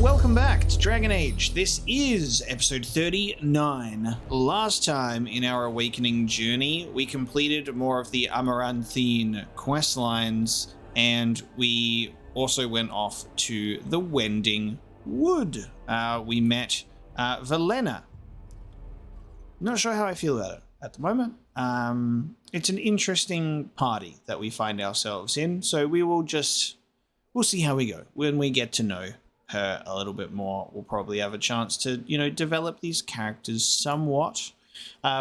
welcome back to Dragon Age. This is episode 39. Last time in our awakening journey, we completed more of the Amaranthine quest lines, and we also went off to the Wending Wood. We met Velanna. Not sure how I feel about it at the moment. It's an interesting party that we find ourselves in, so we'll see how we go. When we get to know her a little bit more, we'll probably have a chance to, develop these characters somewhat.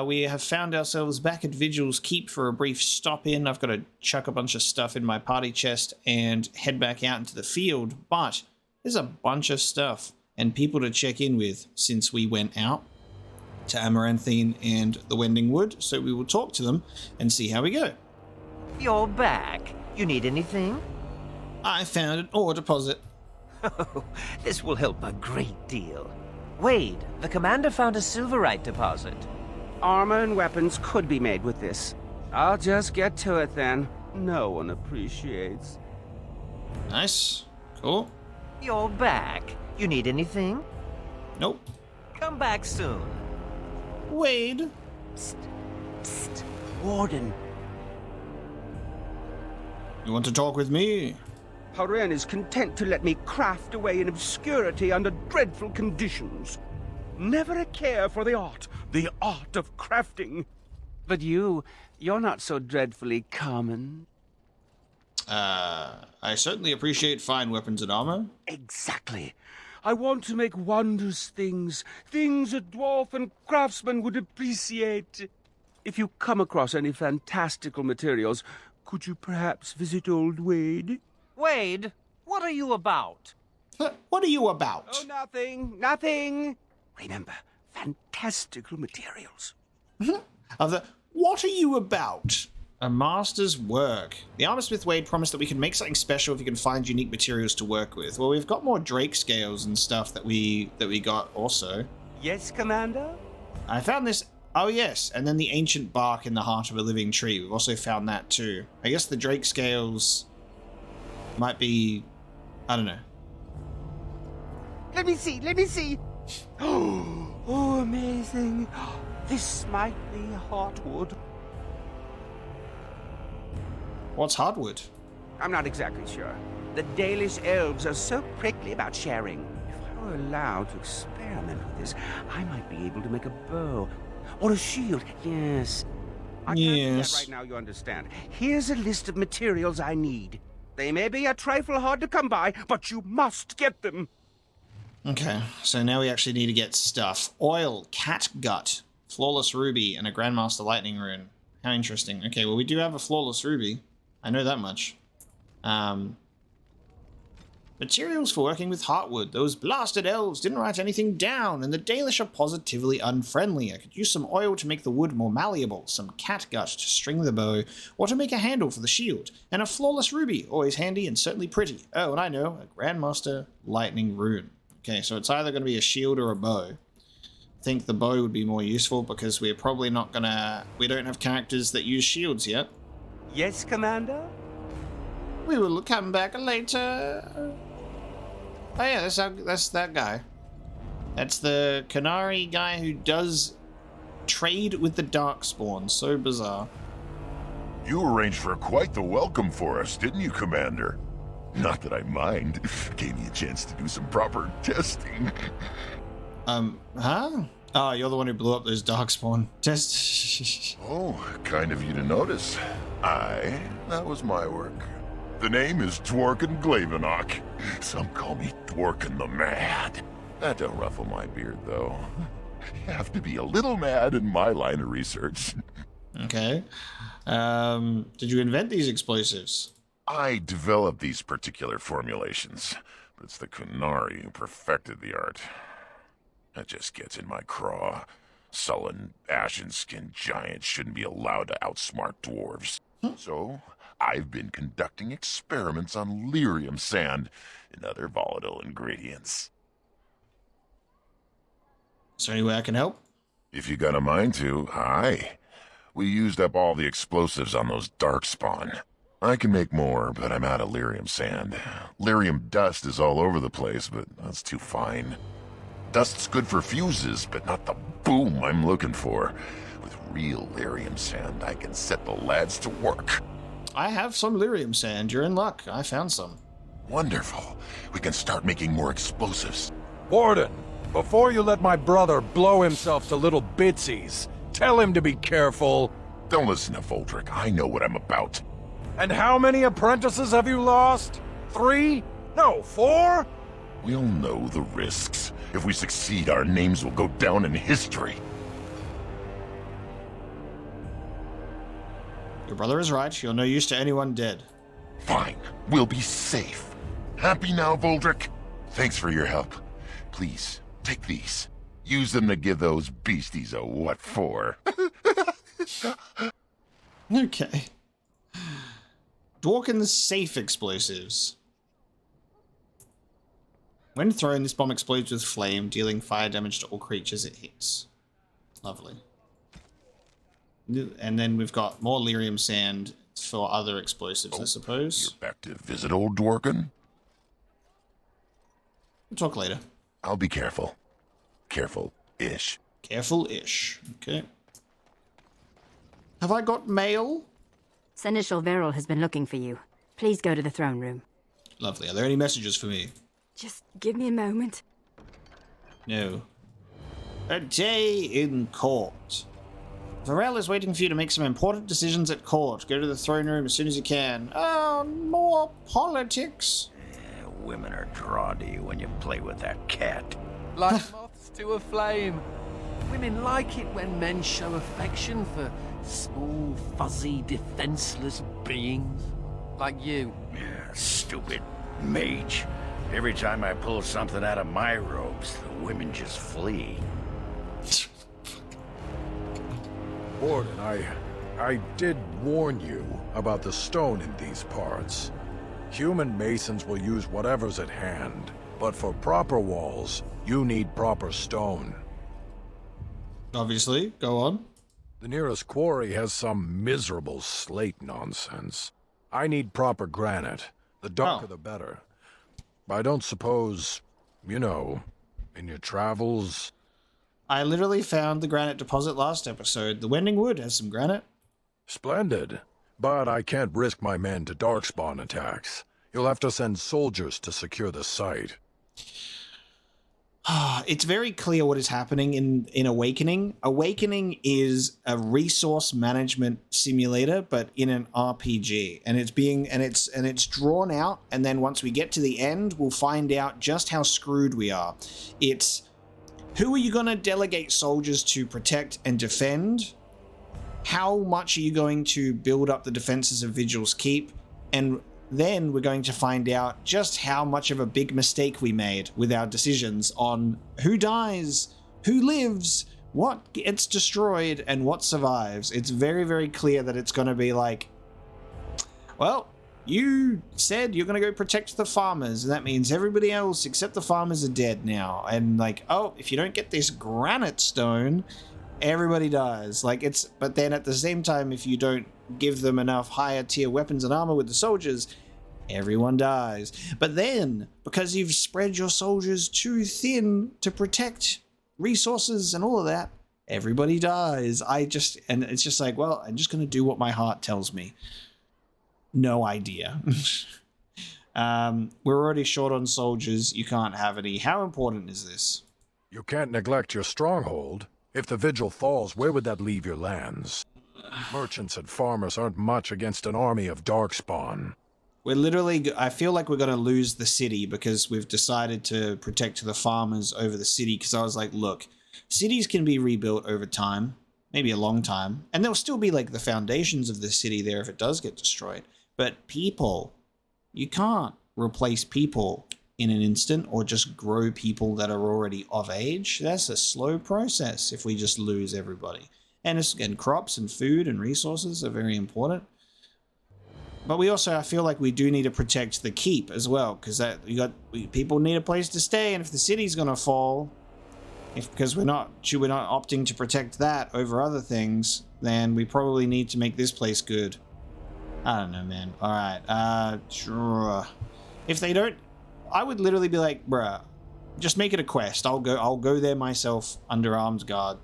We have found ourselves back at Vigil's Keep for a brief stop in. I've got to chuck a bunch of stuff in my party chest and head back out into the field, but there's a bunch of stuff and people to check in with since we went out to Amaranthine and the Wending Wood, so we will talk to them and see how we go. You're back. You need anything? I found an ore deposit. Oh, this will help a great deal. Wade, the commander found a silverite deposit. Armor and weapons could be made with this. I'll just get to it then. No one appreciates. Nice. Cool. You're back. You need anything? Nope. Come back soon. Wade. Psst. Warden. You want to talk with me? Oghren is content to let me craft away in obscurity under dreadful conditions. Never a care for the art of crafting. But you're not so dreadfully common. I certainly appreciate fine weapons and armor. Exactly. I want to make wondrous things a dwarf and craftsman would appreciate. If you come across any fantastical materials, could you perhaps visit old Wade? Wade, what are you about? What are you about? Oh, nothing. Remember, fantastical materials. What are you about? A master's work. The armorsmith Wade promised that we could make something special if we can find unique materials to work with. Well, we've got more drake scales and stuff that we got also. Yes, Commander? I found this. Oh, yes. And then the ancient bark in the heart of a living tree. We've also found that too. I guess the drake scales might be, I don't know. Let me see. Oh, amazing. This might be heartwood. What's hardwood? I'm not exactly sure. The Dalish elves are so prickly about sharing. If I were allowed to experiment with this, I might be able to make a bow or a shield. Yes. I can't do that right now, you understand. Here's a list of materials I need. They may be a trifle hard to come by, but you must get them. Okay, so now we actually need to get stuff. Oil, cat gut, flawless ruby, and a Grandmaster lightning rune. How interesting. Okay, well, we do have a flawless ruby. I know that much. Materials for working with heartwood. Those blasted elves didn't write anything down, and the Dalish are positively unfriendly. I could use some oil to make the wood more malleable, some catgut to string the bow, or to make a handle for the shield, and a flawless ruby, always handy and certainly pretty. Oh, and I know, a Grandmaster lightning rune. Okay, so it's either going to be a shield or a bow. I think the bow would be more useful because we're probably not going to... We don't have characters that use shields yet. Yes, Commander? We will come back later. Oh yeah, that's that guy. That's the Canary guy who does trade with the Darkspawn. So bizarre. You arranged for quite the welcome for us, didn't you, Commander? Not that I mind. Gave me a chance to do some proper testing. Huh? Oh, you're the one who blew up those Darkspawn. Test. Oh, kind of you to notice. That was my work. The name is Dworkin Glavenok. Some call me Dworkin the Mad. That don't ruffle my beard, though. You have to be a little mad in my line of research. Okay. Did you invent these explosives? I developed these particular formulations, but it's the Canary who perfected the art. That just gets in my craw. Sullen, ashen-skinned giants shouldn't be allowed to outsmart dwarves. So, I've been conducting experiments on lyrium sand and other volatile ingredients. Is there any way I can help? If you got a mind to, aye. We used up all the explosives on those darkspawn. I can make more, but I'm out of lyrium sand. Lyrium dust is all over the place, but that's too fine. Dust's good for fuses, but not the boom I'm looking for. With real lyrium sand, I can set the lads to work. I have some lyrium sand. You're in luck. I found some. Wonderful. We can start making more explosives. Warden, before you let my brother blow himself to little bitsies, tell him to be careful. Don't listen to Voldrick. I know what I'm about. And how many apprentices have you lost? 3? No, 4? We'll know the risks. If we succeed, our names will go down in history. Your brother is right. You're no use to anyone dead. Fine. We'll be safe. Happy now, Voldrick? Thanks for your help. Please, take these. Use them to give those beasties a what for. Okay. Dworkin's safe explosives. When thrown, this bomb explodes with flame, dealing fire damage to all creatures it hits. Lovely. And then we've got more lyrium sand for other explosives, I suppose. You're back to visit old Dworkin? We'll talk later. I'll be careful. Careful-ish. Careful-ish. Okay. Have I got mail? Seneschal Verrill has been looking for you. Please go to the throne room. Lovely. Are there any messages for me? Just give me a moment. No. A day in court. Verrill is waiting for you to make some important decisions at court. Go to the throne room as soon as you can. Oh, more politics. Women are drawn to you when you play with that cat. Like moths to a flame. Women like it when men show affection for small, fuzzy, defenseless beings. Like you. Yeah, stupid mage. Every time I pull something out of my robes, the women just flee. Warden, I did warn you about the stone in these parts. Human masons will use whatever's at hand, but for proper walls, you need proper stone. Obviously. Go on. The nearest quarry has some miserable slate nonsense. I need proper granite. The darker the better. I don't suppose, you know, in your travels... I literally found the granite deposit last episode. The Wending Wood has some granite. Splendid. But I can't risk my men to darkspawn attacks. You'll have to send soldiers to secure the site. It's very clear what is happening in Awakening. Awakening is a resource management simulator, but in an RPG, and it's drawn out. And then once we get to the end, we'll find out just how screwed we are. It's who are you going to delegate soldiers to protect and defend? How much are you going to build up the defenses of Vigil's Keep? And then we're going to find out just how much of a big mistake we made with our decisions on who dies, who lives, what gets destroyed, and what survives. It's very, very clear that it's going to be like, well, you said you're going to go protect the farmers, and that means everybody else except the farmers are dead now. And like, oh, if you don't get this granite stone, everybody dies. Like, it's, but then at the same time, if you don't give them enough higher tier weapons and armor with the soldiers, everyone dies. But then, because you've spread your soldiers too thin to protect resources and all of that, everybody dies. And it's just like, well, I'm just going to do what my heart tells me. No idea. We're already short on soldiers. You can't have any. How important is this? You can't neglect your stronghold. If the vigil falls, where would that leave your lands? Merchants and farmers aren't much against an army of darkspawn. We're literally, I feel like we're going to lose the city because we've decided to protect the farmers over the city. Because I was like, look, cities can be rebuilt over time, maybe a long time. And there'll still be like the foundations of the city there if it does get destroyed. But people, you can't replace people in an instant or just grow people that are already of age. That's a slow process if we just lose everybody. And crops and food and resources are very important. But we also, I feel like we do need to protect the keep as well, because people need a place to stay, and if the city's going to fall, because we're not opting to protect that over other things, then we probably need to make this place good. I don't know, man. All right. Sure. If they don't, I would literally be like, bruh, just make it a quest. I'll go there myself under armed guard.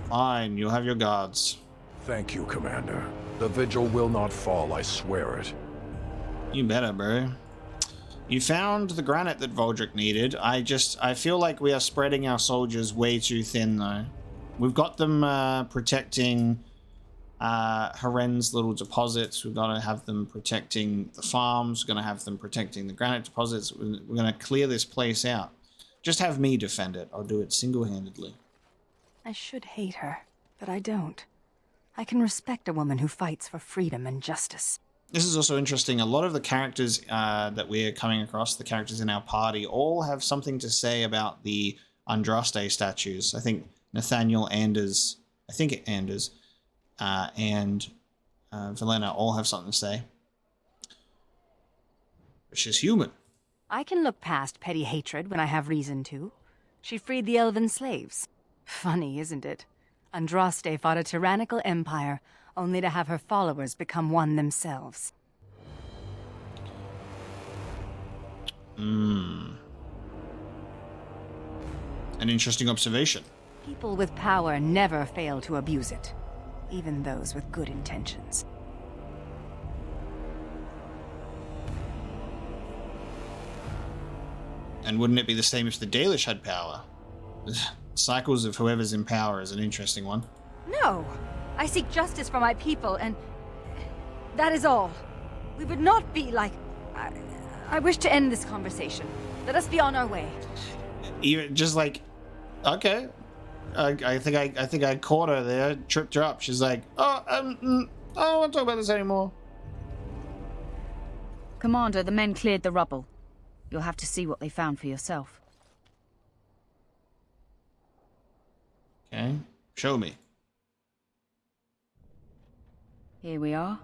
Fine, you'll have your guards. Thank you, Commander. The vigil will not fall, I swear it. You better, bro. You found the granite that Voldrick needed. I feel like we are spreading our soldiers way too thin, though. We've got them protecting Haren's little deposits. We've got to have them protecting the farms. We're going to have them protecting the granite deposits. We're going to clear this place out. Just have me defend it. I'll do it single-handedly. I should hate her, but I don't. I can respect a woman who fights for freedom and justice. This is also interesting. A lot of the characters that we're coming across, the characters in our party, all have something to say about the Andraste statues. I think Nathaniel, Anders, and Velanna all have something to say. She's human. I can look past petty hatred when I have reason to. She freed the elven slaves. Funny, isn't it? Andraste fought a tyrannical empire, only to have her followers become one themselves. An interesting observation. People with power never fail to abuse it, even those with good intentions. And wouldn't it be the same if the Dalish had power? The cycles of whoever's in power is an interesting one. No! I seek justice for my people, and that is all. We would not be like... I wish to end this conversation. Let us be on our way. Even just like, okay. I think I caught her there, tripped her up. She's like, I don't want to talk about this anymore. Commander, the men cleared the rubble. You'll have to see what they found for yourself. Okay, show me. Here we are.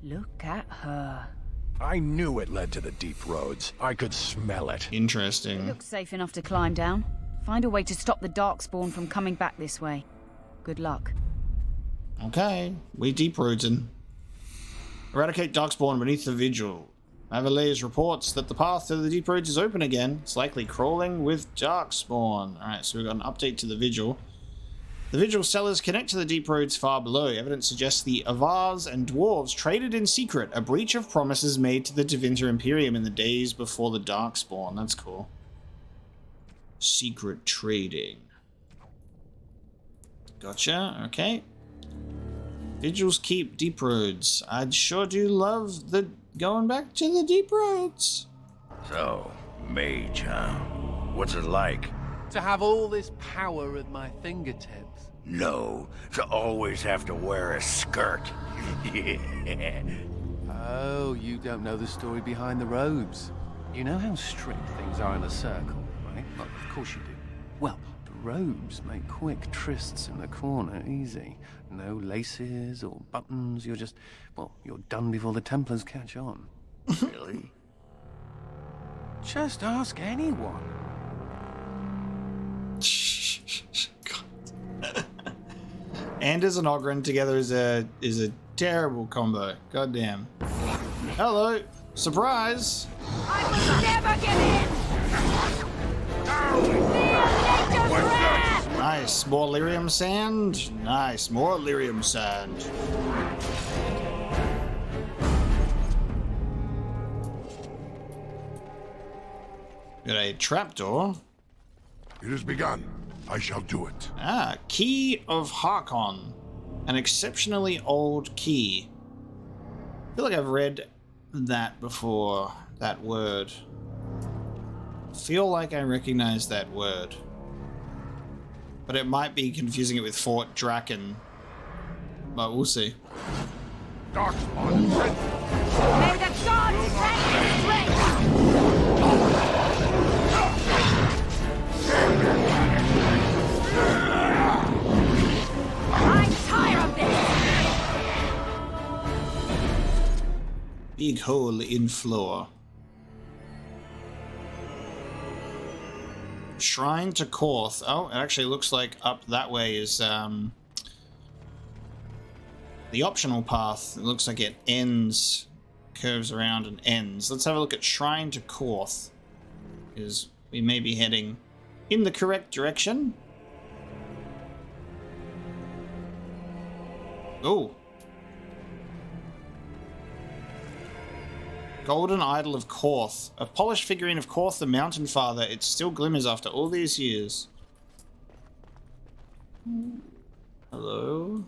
Look at her. I knew it led to the deep roads. I could smell it. Interesting. Looks safe enough to climb down. Find a way to stop the Darkspawn from coming back this way. Good luck. Okay, we deep roadsing. Eradicate Darkspawn beneath the vigil. Avalays reports that the path to the deep roads is open again. It's likely crawling with Darkspawn. Alright, so we've got an update to the vigil. The vigil cellars connect to the deep roads far below. Evidence suggests the avars and dwarves traded in secret, a breach of promises made to the Tevinter Imperium in the days before the Darkspawn. That's cool. Secret trading. Gotcha, okay. Vigils keep deep roads. I'd sure do love the going back to the deep roads. So, mage, huh? What's it like? To have all this power at my fingertips. No, to always have to wear a skirt. Oh, you don't know the story behind the robes. You know how strict things are in the circle, right? Well, of course you do. Well, the robes make quick trysts in the corner easy. No laces or buttons, you're just... well, you're done before the Templars catch on. Really? Just ask anyone. Anders and Oghren together is a terrible combo. Goddamn. Hello. Surprise. I will never give in! Nice. More lyrium sand. Nice. More lyrium sand. Got a trapdoor. It has begun. I shall do it. Ah, Key of Harkon. An exceptionally old key. I feel like I've read that before, that word. Feel like I recognize that word. But it might be confusing it with Fort Draken. But we'll see. Darkspawn, May the gods grant you strength! I'm tired of this! Big hole in floor. Shrine to Korth. Oh, it actually looks like up that way is the optional path. It looks like it ends, curves around and ends. Let's have a look at Shrine to Korth. Because we may be heading in the correct direction. Oh. Golden Idol of Korth. A polished figurine of Korth, the Mountain Father. It still glimmers after all these years. Hello?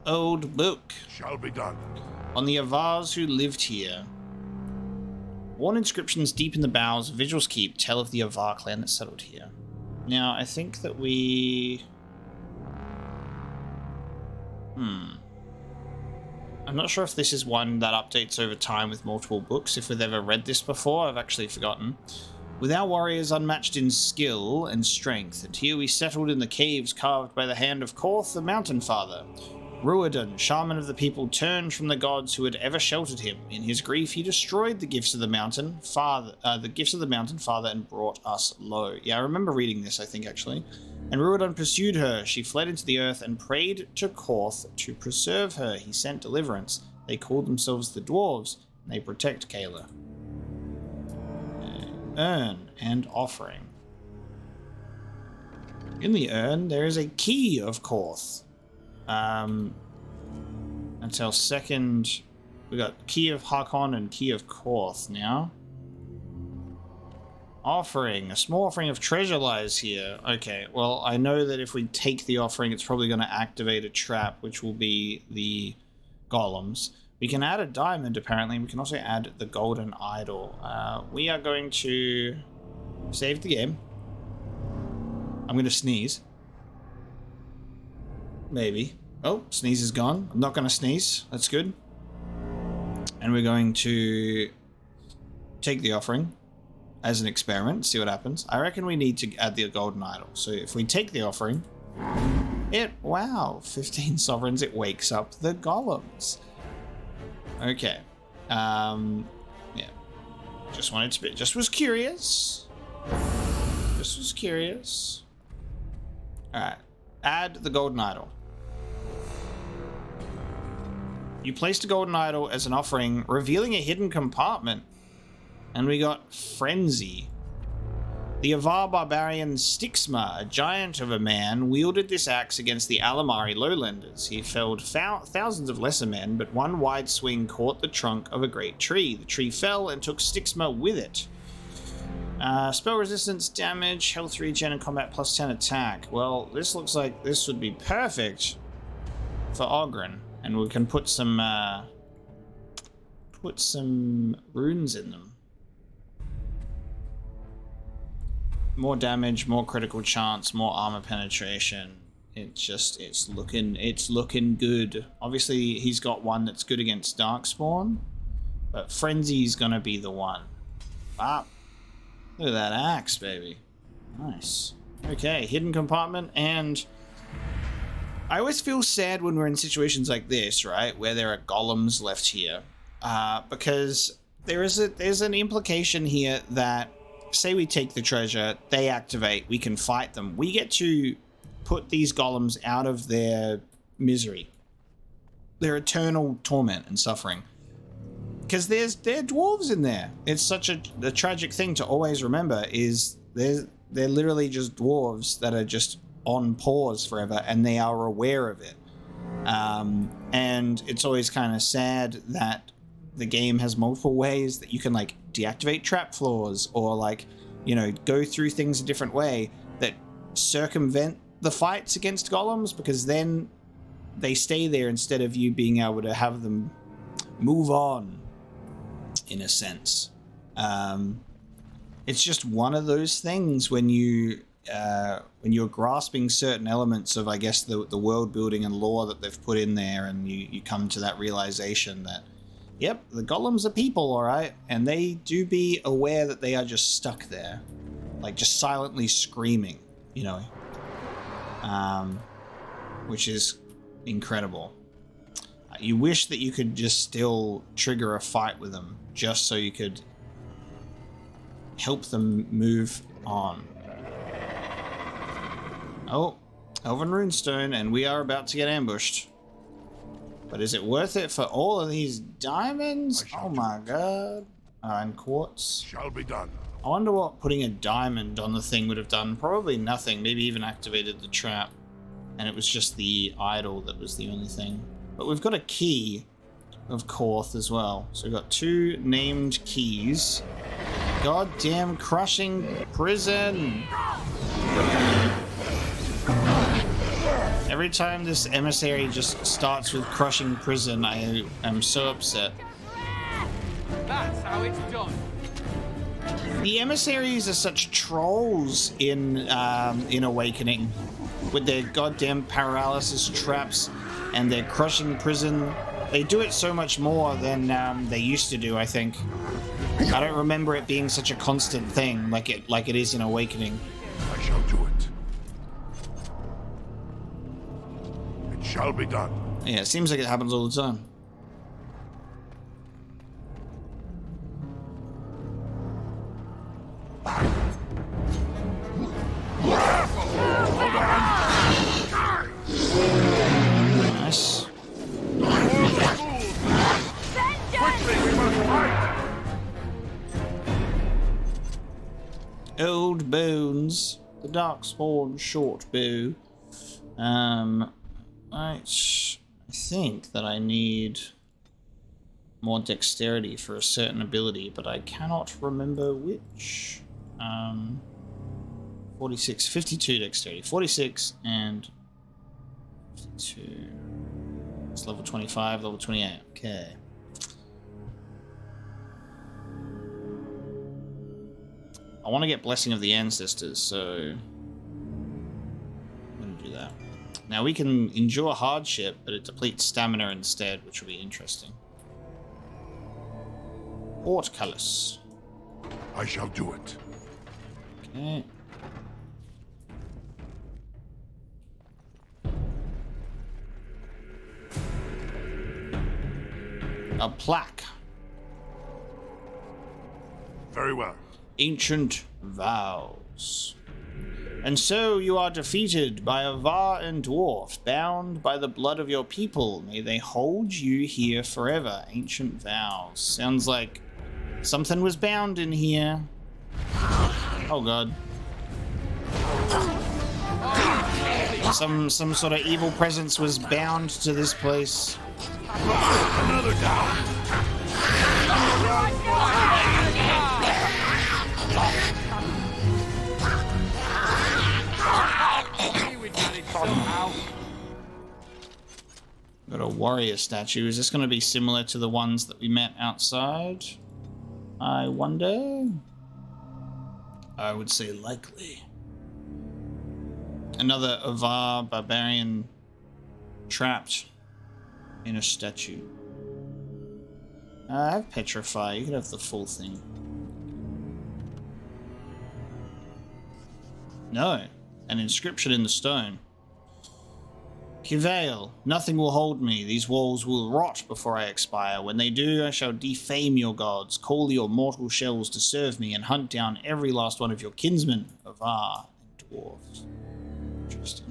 Old book. Shall be done. On the Avars who lived here. Worn inscriptions deep in the bowels of Vigil's Keep tell of the Avar clan that settled here. Now, I think that we... I'm not sure if this is one that updates over time with multiple books. If we've ever read this before, I've actually forgotten. With our warriors unmatched in skill and strength, and here we settled in the caves carved by the hand of Korth, the Mountain Father. Ruadan, shaman of the people, turned from the gods who had ever sheltered him. In his grief, he destroyed the gifts of the Mountain Father, and brought us low. Yeah, I remember reading this, I think, actually. And Ruadan pursued her. She fled into the earth and prayed to Korth to preserve her. He sent deliverance. They called themselves the Dwarves, and they protect Kayla. Urn and offering. In the urn, there is a key of Korth. That's our second. We got Key of Hakon and Key of Korth now. Offering. A small offering of treasure lies here. Okay, well, I know that if we take the offering, it's probably going to activate a trap, which will be the Golems. We can add a diamond, apparently. We can also add the golden idol. We are going to save the game. I'm going to sneeze. Maybe. Oh, sneeze is gone. I'm not going to sneeze. That's good. And we're going to take the offering as an experiment, see what happens. I reckon we need to add the golden idol. So if we take the offering, wow, 15 sovereigns, it wakes up the golems. Okay. Yeah. Just wanted to be, just was curious. Alright. Add the golden idol. You placed a golden idol as an offering, revealing a hidden compartment. And we got Frenzy. The Avar barbarian Styxma, a giant of a man, wielded this axe against the Alamari lowlanders. He felled thousands of lesser men, but one wide swing caught the trunk of a great tree. The tree fell and took Styxma with it. Spell resistance, damage, health regen, and combat plus 10 attack. Well, this looks like this would be perfect for Oghren. And we can put some runes in them. More damage, more critical chance, more armor penetration. It's looking good. Obviously, he's got one that's good against Darkspawn, but Frenzy's gonna be the one. Ah, look at that axe, baby. Nice. Okay, hidden compartment, and I always feel sad when we're in situations like this, right, where there are golems left here, because there's an implication here that, say we take the treasure, they activate, we can fight them. We get to put these golems out of their misery, their eternal torment and suffering. Because they're dwarves in there. It's such a tragic thing to always remember, is they're literally just dwarves that are just on pause forever, and they are aware of it. And it's always kind of sad that the game has multiple ways that you can, like, deactivate trap floors, or, like, you know, go through things a different way that circumvent the fights against golems, because then they stay there instead of you being able to have them move on, in a sense. It's just one of those things when you're grasping certain elements of, I guess, the world building and lore that they've put in there, and you come to that realization that, yep, the golems are people, all right, and they do be aware that they are just stuck there, like just silently screaming, you know, which is incredible. You wish that you could just still trigger a fight with them, just so you could help them move on. Oh, Elven Runestone, and we are about to get ambushed. But is it worth it for all of these diamonds? Oh my god. And quartz. Shall be done. I wonder what putting a diamond on the thing would have done. Probably nothing. Maybe even activated the trap. And it was just the idol that was the only thing. But we've got a key of Korth as well. So we've got 2 named keys. Goddamn crushing prison! Every time this emissary just starts with crushing prison, I am so upset. That's how it's done. The emissaries are such trolls in Awakening, with their goddamn paralysis traps and their crushing prison. They do it so much more than they used to do, I think. I don't remember it being such a constant thing like it is in Awakening. I shall do it. It shall be done. Yeah, it seems like it happens all the time. Nice. Old bones. The darkspawn short bow. Right. I think that I need more dexterity for a certain ability, but I cannot remember which. 46, 52 dexterity. 46 and 52. It's level 25, level 28. Okay. I want to get Blessing of the Ancestors, so I'm going to do that. Now we can endure hardship, but it depletes stamina instead, which will be interesting. Portcullis. I shall do it. Okay. A plaque. Very well. Ancient vows. And so you are defeated by avar and dwarf, bound by the blood of your people. May they hold you here forever. Ancient vows. Sounds like something was bound in here. Oh god. Some sort of evil presence was bound to this place. Another down. Got a warrior statue. Is this going to be similar to the ones that we met outside? I wonder. I would say likely. Another avar barbarian trapped in a statue. I have petrify. You could have the full thing. No, an inscription in the stone. Kivail, nothing will hold me. These walls will rot before I expire. When they do, I shall defame your gods, call your mortal shells to serve me, and hunt down every last one of your kinsmen, avar and dwarves. Interesting.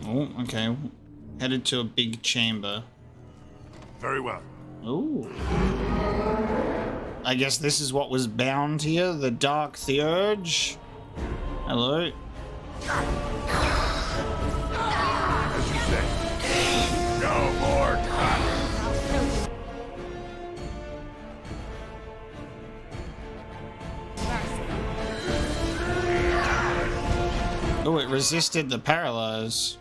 Oh, okay. Headed to a big chamber. Very well. Ooh. I guess this is what was bound here, the Dark Theurge. Hello. As you say. No more time. Oh, it resisted the paralyze.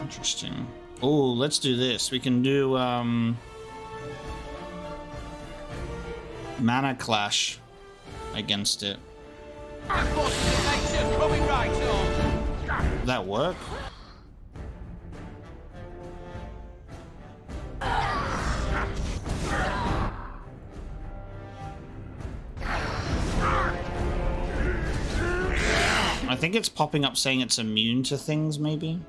Interesting. Oh, let's do this. We can do mana clash against it. Nature coming Did that work? I think it's popping up saying it's immune to things, maybe?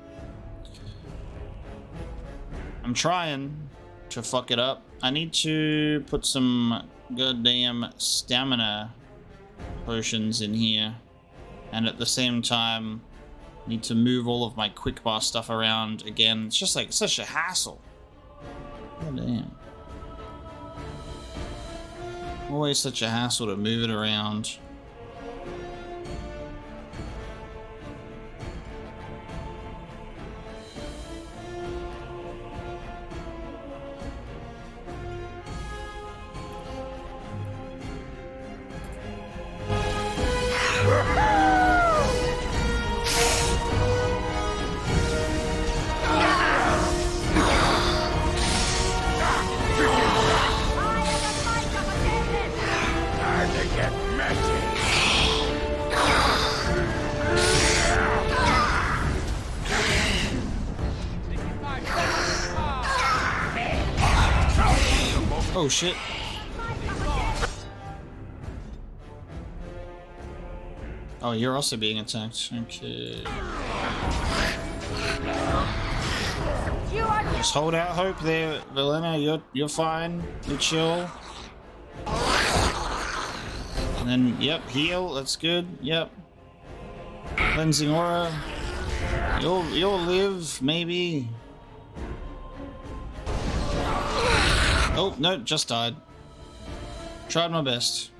I'm trying to fuck it up. I need to put some goddamn stamina potions in here. And at the same time, need to move all of my quick bar stuff around again. It's just like such a hassle. God damn. Always such a hassle to move it around. Oh shit. Oh, you're also being attacked. Okay. Just hold out hope there, Velanna. You're fine. You're chill. And then, yep, heal. That's good. Yep. Cleansing aura. You'll live, maybe. Oh, no, just died. Tried my best.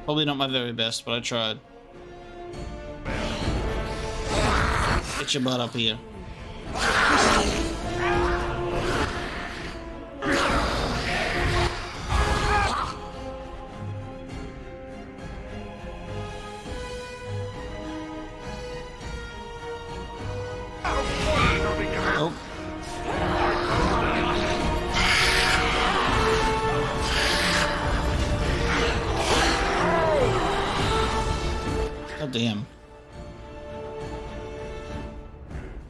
Probably not my very best, but I tried. Get your butt up here. Oh. God damn.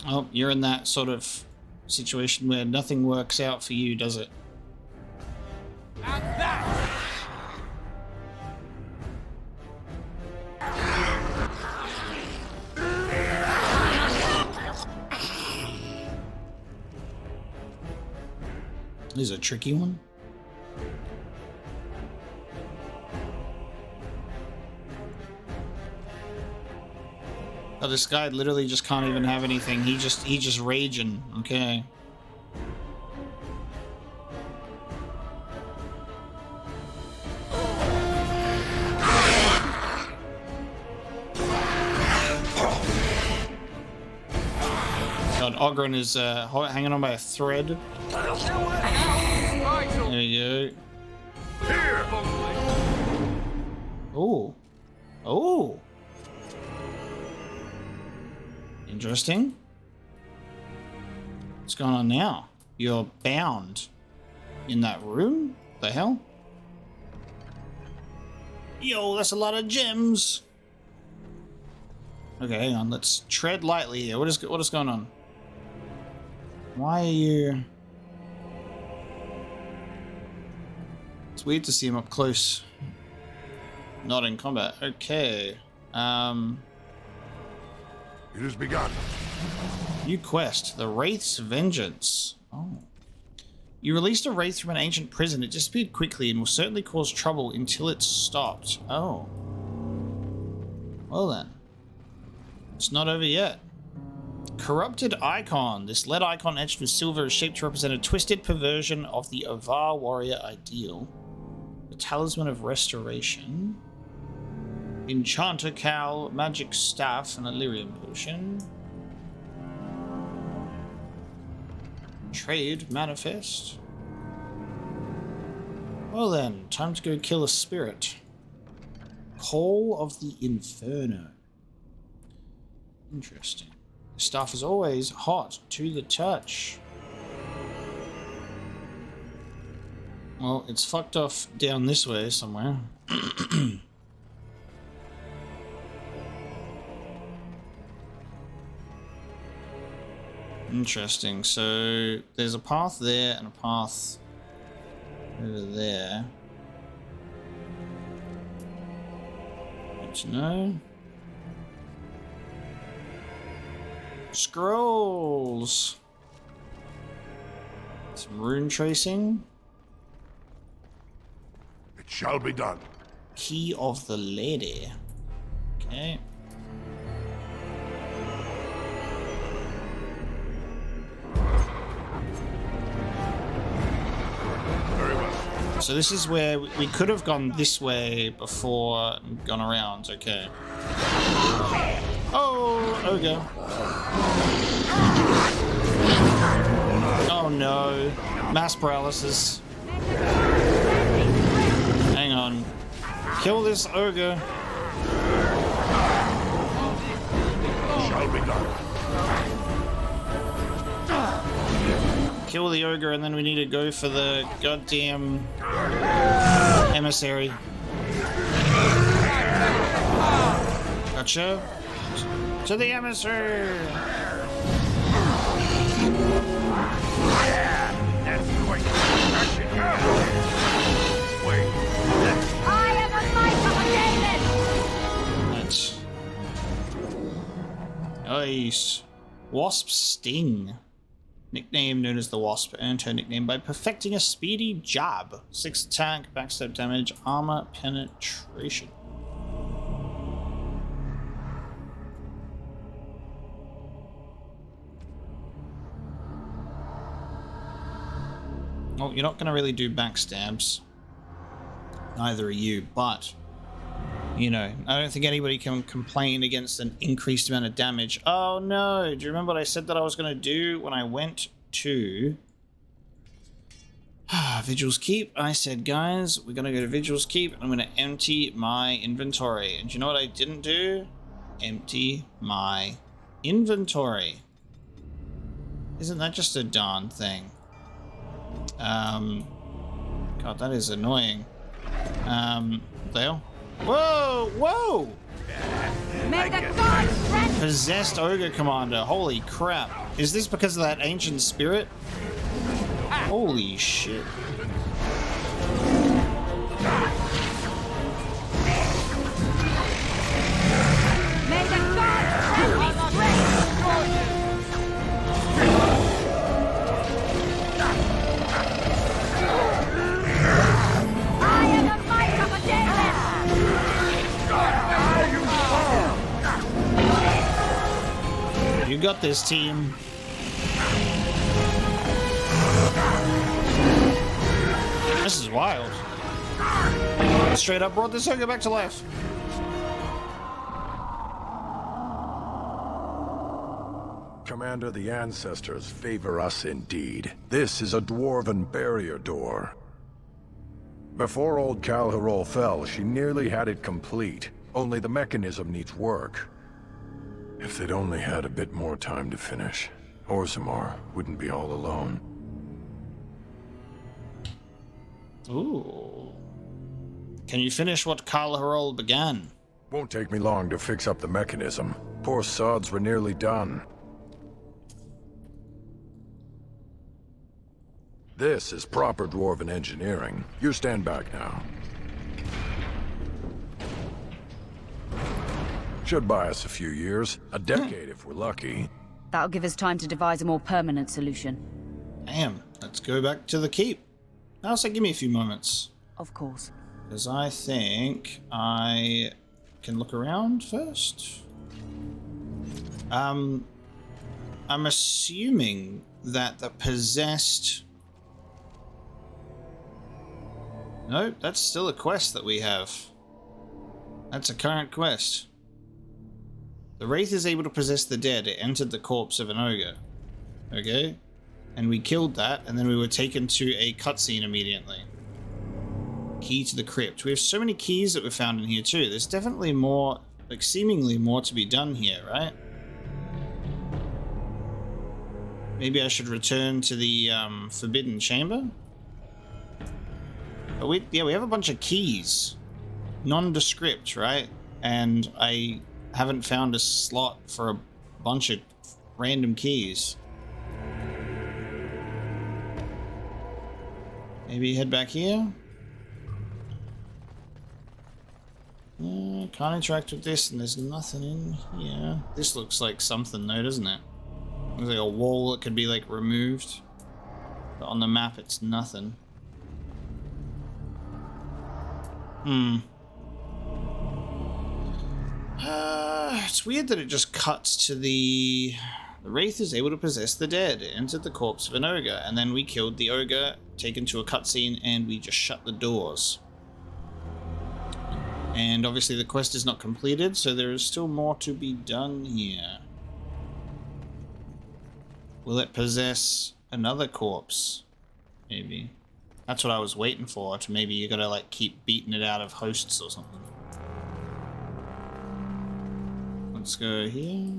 Oh, you're in that sort of situation where nothing works out for you, does it? This is a tricky one. Oh, this guy literally just can't even have anything. He's just raging. Okay. God, Oghren is hanging on by a thread. There we go. Oh. Oh. Interesting. What's going on now? You're bound in that room? The hell? Yo, that's a lot of gems. Okay, hang on. Let's tread lightly here. What is going on? Why are you... It's weird to see him up close. Not in combat. Okay. It has begun. New quest, the Wraith's Vengeance. Oh. You released a Wraith from an ancient prison. It disappeared quickly and will certainly cause trouble until it's stopped. Oh. Well then. It's not over yet. Corrupted Icon. This lead icon etched with silver is shaped to represent a twisted perversion of the Avar warrior ideal. The Talisman of Restoration. Enchanter Cowl, Magic Staff, and a Lyrium Potion. Trade Manifest. Well then, time to go kill a spirit. Call of the Inferno. Interesting. The staff is always hot to the touch. Well, it's fucked off down this way somewhere. Interesting. So there's a path there and a path over there. Good to know. Scrolls. Some rune tracing. It shall be done. Key of the lady. Okay. Very well. So this is where we could have gone this way before and gone around. Okay. Oh, Ogre. Oh no. Mass paralysis. Hang on. Kill this ogre. Shall be done. Kill the ogre, and then we need to go for the goddamn emissary. Gotcha. To the emissary. That's quite refreshing. Wait. I am a might of a Galen! Nice. Wasp Sting. Nickname known as the Wasp, earned her nickname by perfecting a speedy jab. 6 attack, backstab damage, armor penetration. Well, you're not going to really do backstabs. Neither are you, but, you know, I don't think anybody can complain against an increased amount of damage. Oh no, do you remember what I said that I was going to do when I went to Vigil's Keep? I said, guys, we're going to go to Vigil's Keep and I'm going to empty my inventory. And do you know what I didn't do? Empty my inventory. Isn't that just a darn thing? God, that is annoying. Dale? Whoa! Whoa! May the gods grant Possessed Ogre Commander. Holy crap. Is this because of that ancient spirit? Holy shit. May the gods grant me strength! I am the might of a Galen! You got this, team. This is wild. Straight up brought this ogre back to life. Commander, the ancestors favor us indeed. This is a dwarven barrier door. Before old Calharol fell, she nearly had it complete. Only the mechanism needs work. If they'd only had a bit more time to finish, Orzammar wouldn't be all alone. Ooh. Can you finish what Calharol began? Won't take me long to fix up the mechanism. Poor sods were nearly done. This is proper dwarven engineering. You stand back now. Should buy us a few years. A decade if we're lucky. That'll give us time to devise a more permanent solution. Damn, let's go back to the keep. I'll say give me a few moments. Of course. Because I think I can look around first. I'm assuming that the possessed... No, that's still a quest that we have. That's a current quest. The wraith is able to possess the dead. It entered the corpse of an ogre. Okay? And we killed that, and then we were taken to a cutscene immediately. Key to the crypt. We have so many keys that were found in here too. There's definitely more, like seemingly more to be done here, right? Maybe I should return to the Forbidden Chamber? But we have a bunch of keys. Nondescript, right? And I haven't found a slot for a bunch of random keys. Maybe head back here. Can't interact with this, and there's nothing in here. This looks like something though, doesn't it? Looks like a wall that could be like removed. But on the map it's nothing. It's weird that it just cuts to the wraith is able to possess the dead. It entered the corpse of an ogre, and then we killed the ogre, taken to a cutscene, and we just shut the doors. And obviously the quest is not completed, so there is still more to be done here. Will it possess another corpse? Maybe. That's what I was waiting for, to maybe you gotta like keep beating it out of hosts or something. Let's go here.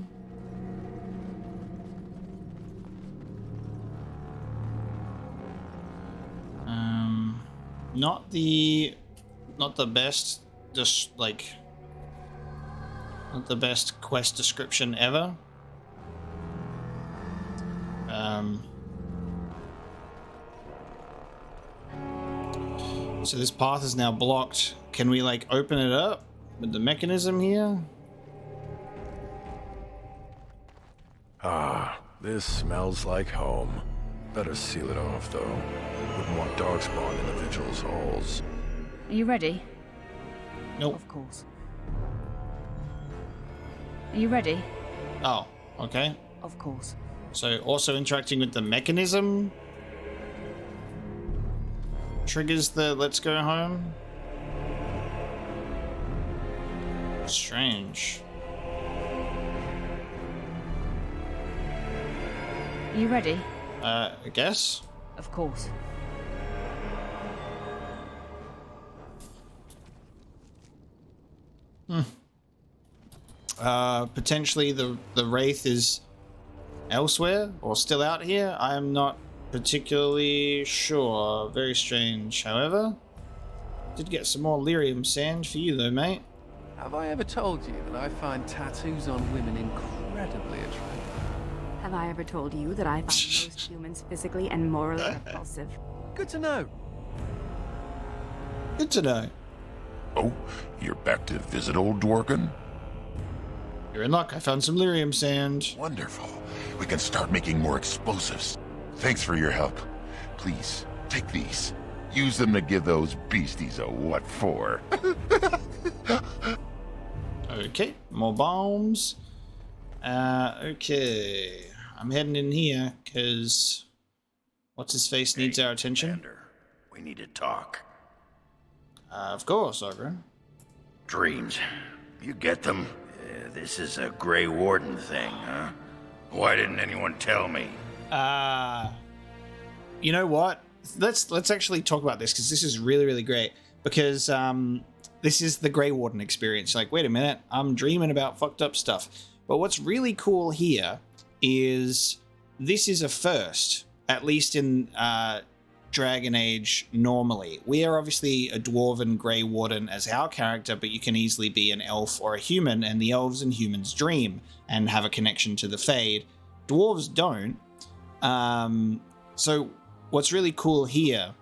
Not the best, just like, not the best quest description ever. So this path is now blocked. Can we like open it up with the mechanism here? Ah, this smells like home. Better seal it off, though. Wouldn't want darkspawn in the vigil's halls. Are you ready? Nope. Of course. Are you ready? Oh, okay. Of course. So also interacting with the mechanism triggers the let's go home. Strange. Are you ready? I guess. Of course. Potentially the wraith is elsewhere or still out here. I am not particularly sure. Very strange. However, did get some more lyrium sand for you though, mate. Have I ever told you that I find tattoos on women incredibly attractive? Have I ever told you that I find most humans physically and morally repulsive? Good to know. Good to know. Oh, you're back to visit old Dworkin? You're in luck. I found some lyrium sand. Wonderful. We can start making more explosives. Thanks for your help. Please, take these. Use them to give those beasties a what for. Okay, more bombs. Okay. I'm heading in here, because what's-his-face needs our attention. Commander, we need to talk. Of course, Oghren. Dreams. You get them? This is a Grey Warden thing, huh? Why didn't anyone tell me? You know what? Let's actually talk about this, because this is really, really great. Because this is the Grey Warden experience. Like, wait a minute, I'm dreaming about fucked up stuff. But what's really cool here is this is a first, at least in Dragon Age normally. We are obviously a dwarven Grey Warden as our character, but you can easily be an elf or a human, and the elves and humans dream and have a connection to the Fade. Dwarves don't. So what's really cool here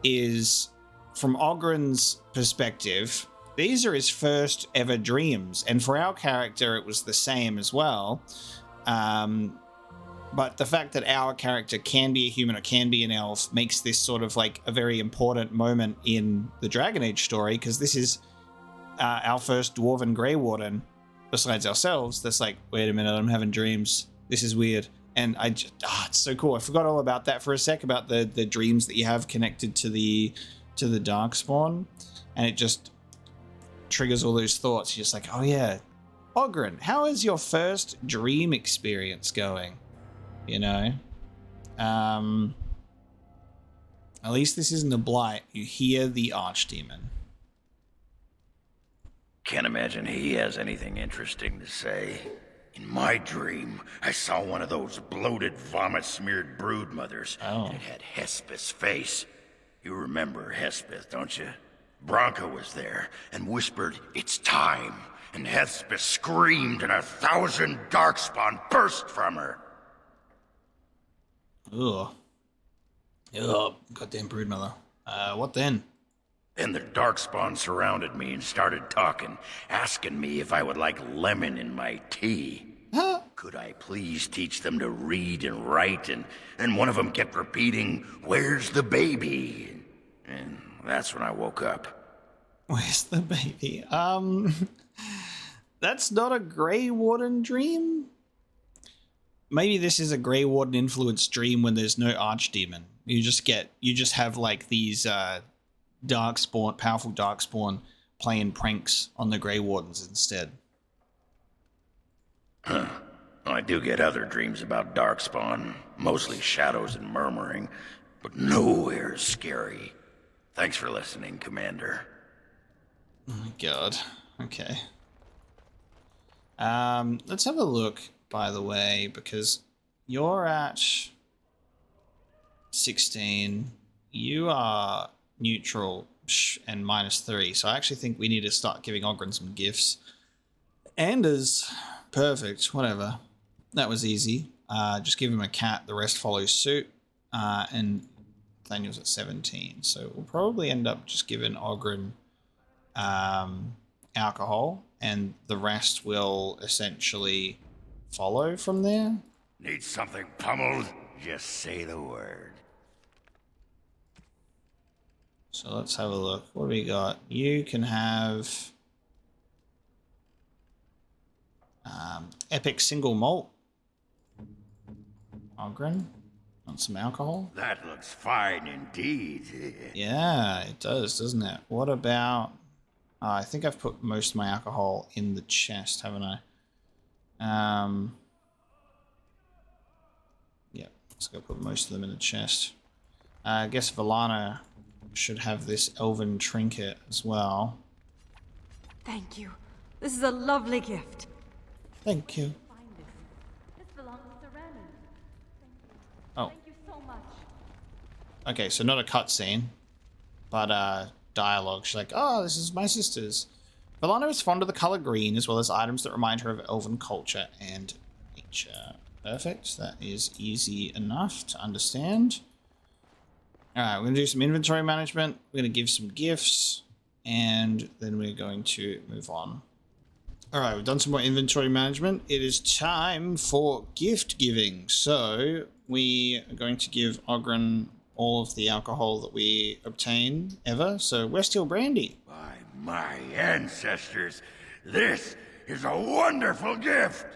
is, from Oghren's perspective, these are his first ever dreams, and for our character it was the same as well. But the fact that our character can be a human or can be an elf makes this sort of like a very important moment in the Dragon Age story, because this is our first dwarven Grey Warden, besides ourselves, that's like, wait a minute, I'm having dreams. This is weird. And I just, it's so cool. I forgot all about that for a sec, about the dreams that you have connected to the Darkspawn, and it just triggers all those thoughts. You're just like, oh yeah, Oghren, how is your first dream experience going? You know, at least this isn't a blight. You hear the Archdemon. Can't imagine he has anything interesting to say. In my dream, I saw one of those bloated, vomit-smeared broodmothers. Oh. And it had Hespeth's face. You remember Hespeth, don't you? Bronca was there and whispered, "It's time." And Hespeth screamed and 1,000 darkspawn burst from her. Ugh. Ugh. Goddamn broodmother. What then? Then the Darkspawn surrounded me and started talking, asking me if I would like lemon in my tea. Huh? Could I please teach them to read and write? And one of them kept repeating, "Where's the baby?" And that's when I woke up. Where's the baby? That's not a Grey Warden dream? Maybe this is a Grey Warden influenced dream when there's no Archdemon. You just have like these powerful Darkspawn playing pranks on the Grey Wardens instead. Huh. I do get other dreams about Darkspawn, mostly shadows and murmuring, but nowhere as scary. Thanks for listening, Commander. Oh my god. Okay. Let's have a look, by the way, because you're at 16. You are neutral and -3, so I actually think we need to start giving Oghren some gifts. Anders, perfect, whatever. That was easy. Just give him a cat, the rest follows suit. And Nathaniel's at 17, so we'll probably end up just giving Oghren alcohol, and the rest will essentially follow from there. Need something pummeled? Just say the word. So let's have a look. What do we got? You can have epic single malt. Oghren, want some alcohol? That looks fine indeed. Yeah, it does, doesn't it? What about... I think I've put most of my alcohol in the chest, haven't I? Yeah, so I put most of them in the chest. I guess Velanna should have this elven trinket as well. Thank you. This is a lovely gift. Thank you. This belongs to Rani. Oh. Thank you so much. Okay, so not a cutscene, but dialogue. She's like, "Oh, this is my sister's." Velanna is fond of the color green, as well as items that remind her of elven culture and nature. Perfect. That is easy enough to understand. Alright, we're going to do some inventory management. We're going to give some gifts, and then we're going to move on. Alright, we've done some more inventory management. It is time for gift giving. So, we are going to give Oghren all of the alcohol that we obtain ever. So, Westhill Brandy. By my ancestors, this is a wonderful gift.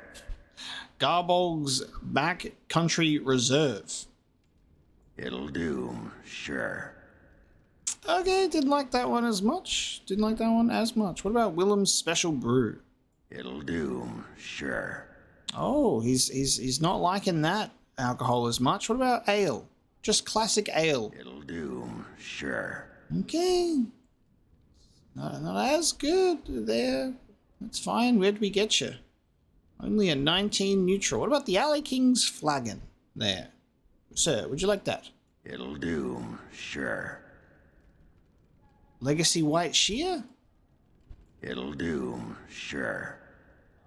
Garbolg's Back Country Reserve. It'll do, sure. Okay, didn't like that one as much. What about Willem's Special Brew? It'll do, sure. Oh, he's not liking that alcohol as much. What about ale? Just classic ale. It'll do, sure. Okay. Not as good there. That's fine. Where'd we get you? Only a 19 neutral. What about the Alley King's flagon there? Sir, would you like that? It'll do, sure. Legacy White Sheer? It'll do, sure.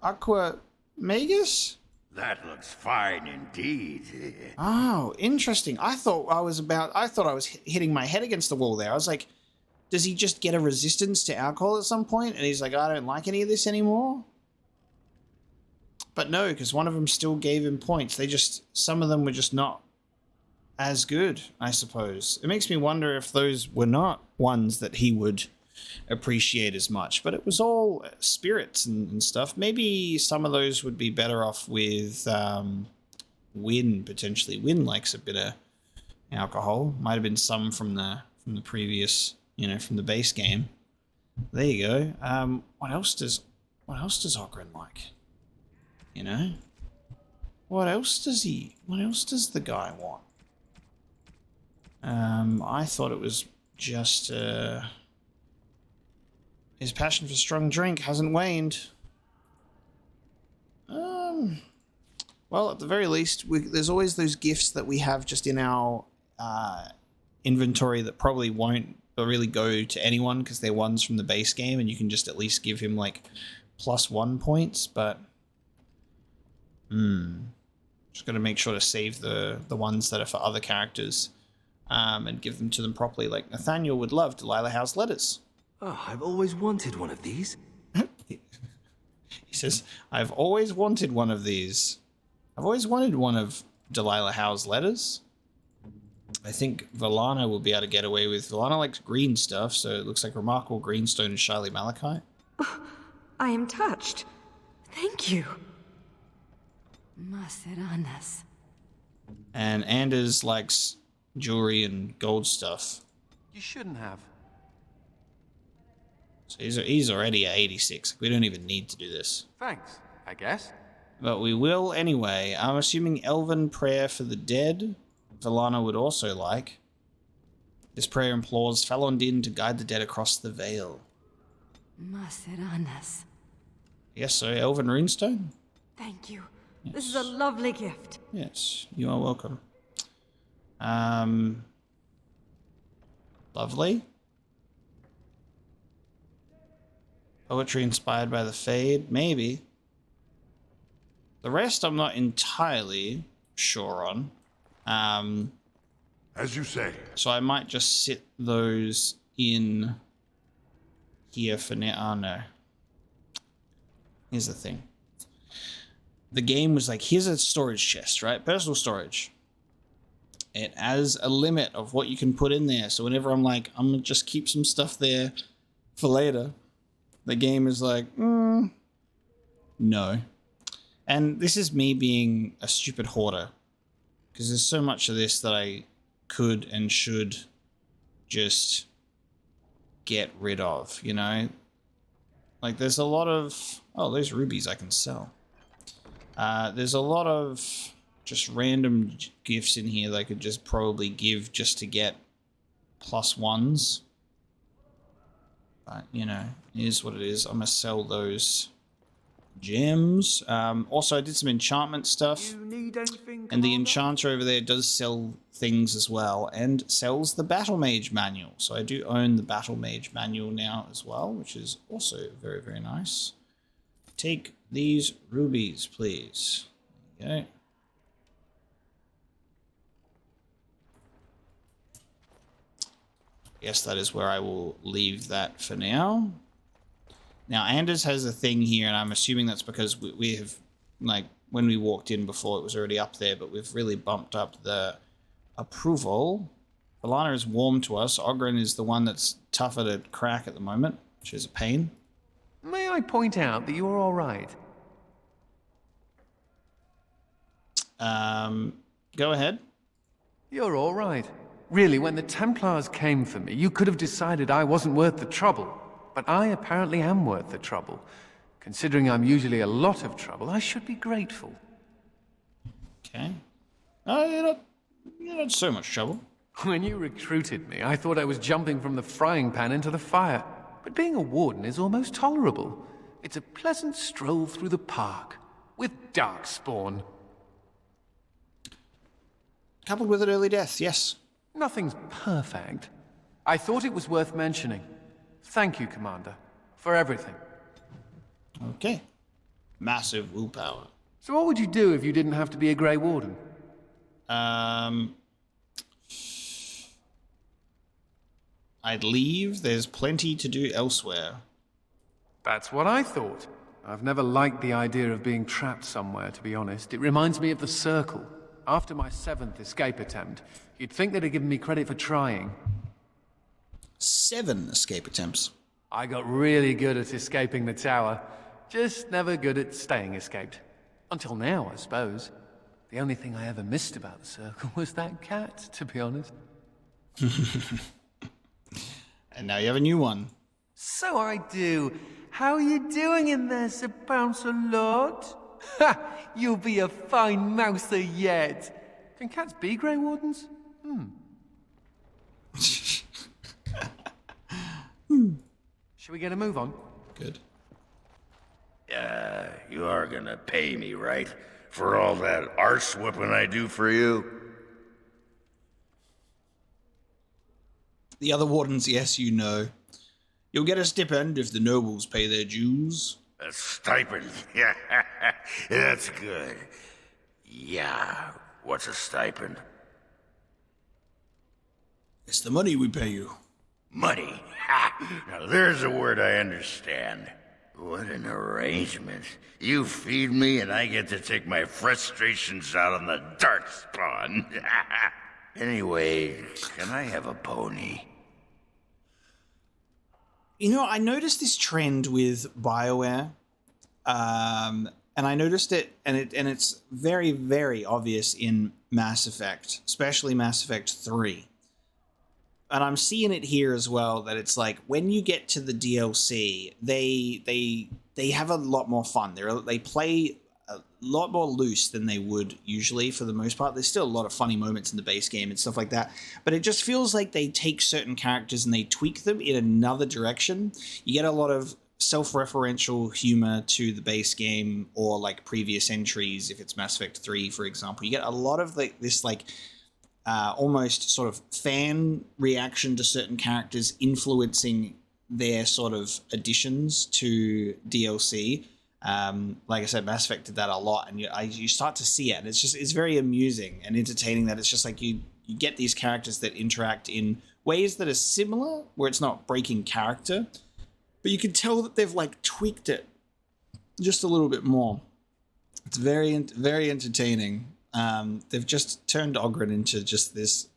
Aqua Magus? That looks fine indeed. Oh, interesting. I thought I was hitting my head against the wall there. I was like, does he just get a resistance to alcohol at some point? And he's like, I don't like any of this anymore. But no, because one of them still gave him points. Some of them were just not as good, I suppose. It makes me wonder if those were not ones that he would appreciate as much, but it was all spirits and stuff. Maybe some of those would be better off with Wynn, potentially. Wynn likes a bit of alcohol. Might have been some from the previous, from the base game. There you go. What else does Oghren like? What else does the guy want? I thought it was just his passion for strong drink hasn't waned. Well, at the very least, there's always those gifts that we have just in our inventory that probably won't really go to anyone because they're ones from the base game, and you can just at least give him like +1 points. But just got to make sure to save the ones that are for other characters. and give them to them properly. Like Nathaniel would love Delilah Howe's letters. Oh, I've always wanted one of these. He says, I've always wanted one of these. I've always wanted one of Delilah Howe's letters. I think Velanna will be able to get away with. Velanna likes green stuff, so it looks like Remarkable Greenstone and Shyly Malachite. Oh, I am touched. Thank you. Maceranas. And Anders likes jewelry and gold stuff. You shouldn't have. So he's already at 86. We don't even need to do this. Thanks, I guess. But we will anyway. I'm assuming Elven Prayer for the Dead, Velanna would also like. This prayer implores Falondin to guide the dead across the veil. Maceranas. Yes, so Elven Runestone? Thank you. Yes. This is a lovely gift. Yes, you are welcome. Lovely. Poetry inspired by the Fade? Maybe. The rest I'm not entirely sure on. As you say. So I might just sit those in here for now. Oh, no. Here's the thing. The game was like, here's a storage chest, right? Personal storage. It has a limit of what you can put in there. So whenever I'm like, I'm going to just keep some stuff there for later, the game is like, no. And this is me being a stupid hoarder. Because there's so much of this that I could and should just get rid of, you know? Like, there's a lot of... Oh, those rubies I can sell. There's a lot of just random gifts in here that I could just probably give just to get +1s. But, you know, it is what it is. I'm going to sell those gems. Also, I did some enchantment stuff. And the enchanter over there does sell things as well. And sells the Battle Mage manual. So I do own the Battle Mage manual now as well, which is also very, very nice. Take these rubies, please. Okay. Yes, that is where I will leave that for now. Now, Anders has a thing here, and I'm assuming that's because we have, like, when we walked in before, it was already up there, but we've really bumped up the approval. Velanna is warm to us. Oghren is the one that's tougher to crack at the moment, which is a pain. May I point out that you're all right? Go ahead. You're all right. Really, when the Templars came for me, you could have decided I wasn't worth the trouble. But I apparently am worth the trouble. Considering I'm usually a lot of trouble, I should be grateful. Okay. You're not so much trouble. When you recruited me, I thought I was jumping from the frying pan into the fire. But being a warden is almost tolerable. It's a pleasant stroll through the park, with darkspawn. Coupled with an early death, yes. Nothing's perfect. I thought it was worth mentioning. Thank you, Commander, for everything. Okay. Massive willpower. So what would you do if you didn't have to be a Grey Warden? I'd leave. There's plenty to do elsewhere. That's what I thought. I've never liked the idea of being trapped somewhere, to be honest. It reminds me of the Circle. After my 7th escape attempt, you'd think they'd have given me credit for trying. 7 escape attempts. I got really good at escaping the tower. Just never good at staying escaped. Until now, I suppose. The only thing I ever missed about the Circle was that cat, to be honest. And now you have a new one. So I do. How are you doing in there, Sir Bouncer Lord? Ha! You'll be a fine mouser yet. Can cats be Grey Wardens? Should we get a move on? Good. You are gonna pay me, right? For all that arse whipping I do for you? The other wardens, yes, you know. You'll get a stipend if the nobles pay their dues. A stipend? Yeah, that's good. Yeah, what's a stipend? It's the money we pay you. Money. Ha! Now there's a word I understand. What an arrangement. You feed me and I get to take my frustrations out on the darkspawn. Anyway, can I have a pony? You know, I noticed this trend with BioWare, and I noticed it, and it's very, very obvious in Mass Effect, especially Mass Effect 3. And I'm seeing it here as well, that it's like when you get to the DLC, they have a lot more fun. They play a lot more loose than they would usually for the most part. There's still a lot of funny moments in the base game and stuff like that, but it just feels like they take certain characters and they tweak them in another direction. You get a lot of self-referential humor to the base game or like previous entries. If it's Mass Effect 3, for example, you get a lot of this almost sort of fan reaction to certain characters influencing their sort of additions to DLC. Like I said, Mass Effect did that a lot, and you start to see it, and it's very amusing and entertaining that it's just like you get these characters that interact in ways that are similar, where it's not breaking character, but you can tell that they've like tweaked it just a little bit more. It's very, very entertaining. They've just turned Oghren into just this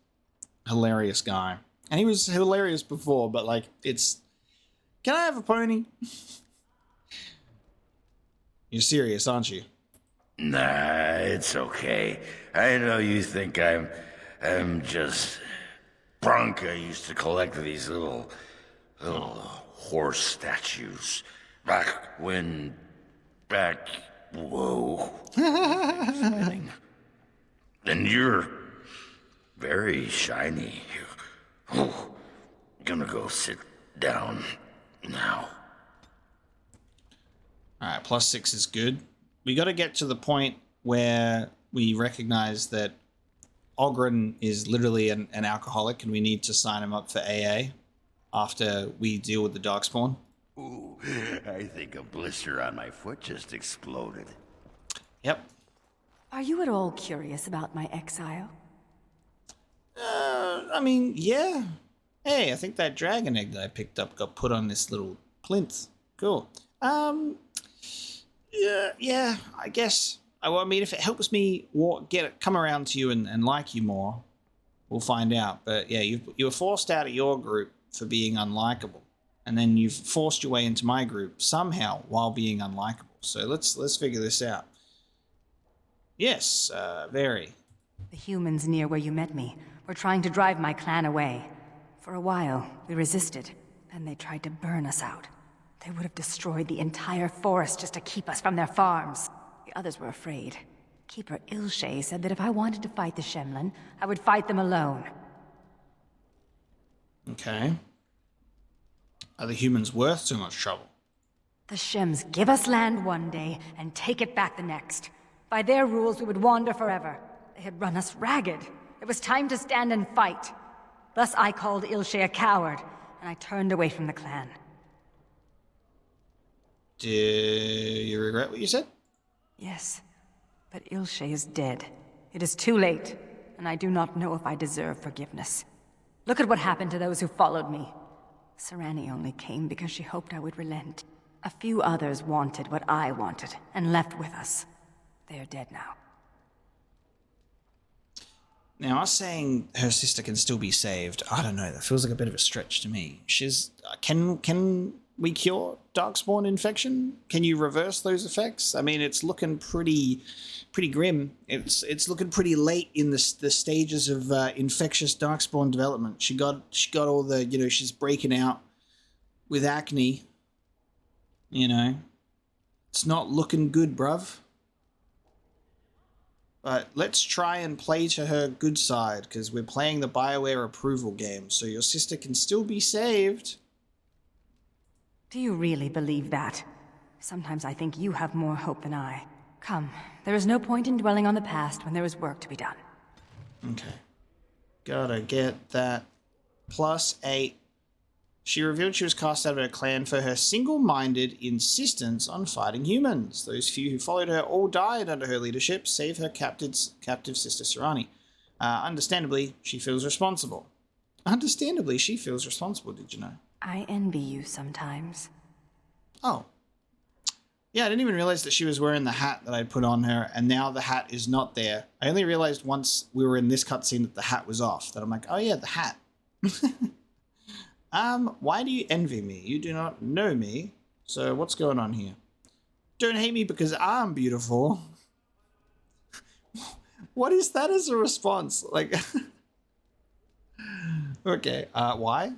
hilarious guy. And he was hilarious before, but like, can I have a pony? You're serious, aren't you? Nah, it's okay. I know you think I'm just... Branka used to collect these little horse statues. Whoa. Spinning. And you're very shiny. Gonna go sit down now. Alright, +6 is good. We got to get to the point where we recognize that Oghren is literally an alcoholic and we need to sign him up for AA after we deal with the Darkspawn. Ooh, I think a blister on my foot just exploded. Yep. Are you at all curious about my exile? I mean, yeah. Hey, I think that dragon egg that I picked up got put on this little plinth. Cool. Yeah, I guess. I mean, if it helps me come around to you and like you more, we'll find out. But yeah, you were forced out of your group for being unlikable, and then you've forced your way into my group somehow while being unlikable. So let's figure this out. Yes, very. The humans near where you met me were trying to drive my clan away. For a while, we resisted, and they tried to burn us out. They would have destroyed the entire forest just to keep us from their farms. The others were afraid. Keeper Ilshay said that if I wanted to fight the Shemlin, I would fight them alone. Okay. Are the humans worth so much trouble? The Shems give us land one day and take it back the next. By their rules, we would wander forever. They had run us ragged. It was time to stand and fight. Thus I called Ilshay a coward, and I turned away from the clan. Do you regret what you said? Yes, but Ilshay is dead. It is too late, and I do not know if I deserve forgiveness. Look at what happened to those who followed me. Sarani only came because she hoped I would relent. A few others wanted what I wanted, and left with us. They are dead now. Now, us saying her sister can still be saved, I don't know, that feels like a bit of a stretch to me. Can we cure Darkspawn infection? Can you reverse those effects? I mean, it's looking pretty grim. It's looking pretty late in the stages of infectious Darkspawn development. She got all the, she's breaking out with acne. It's not looking good, bruv. But let's try and play to her good side, because we're playing the BioWare approval game, so your sister can still be saved. Do you really believe that? Sometimes I think you have more hope than I. Come, there is no point in dwelling on the past when there is work to be done. Okay. Gotta get that +8. She revealed she was cast out of her clan for her single-minded insistence on fighting humans. Those few who followed her all died under her leadership, save her captive sister Sarani. Understandably, she feels responsible. Understandably, she feels responsible, did you know? I envy you sometimes. Oh. Yeah, I didn't even realize that she was wearing the hat that I put on her, and now the hat is not there. I only realized once we were in this cutscene that the hat was off, that I'm like, oh yeah, the hat. Why do you envy me? You do not know me. So what's going on here? Don't hate me because I'm beautiful. What is that as a response? Like, okay, why?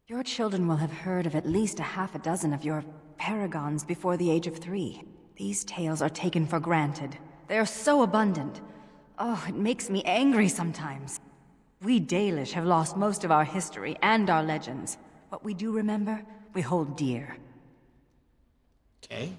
Your children will have heard of at least a half a dozen of your paragons before the age of 3. These tales are taken for granted. They are so abundant. Oh, it makes me angry sometimes. We Dalish have lost most of our history and our legends. What we do remember, we hold dear. Okay,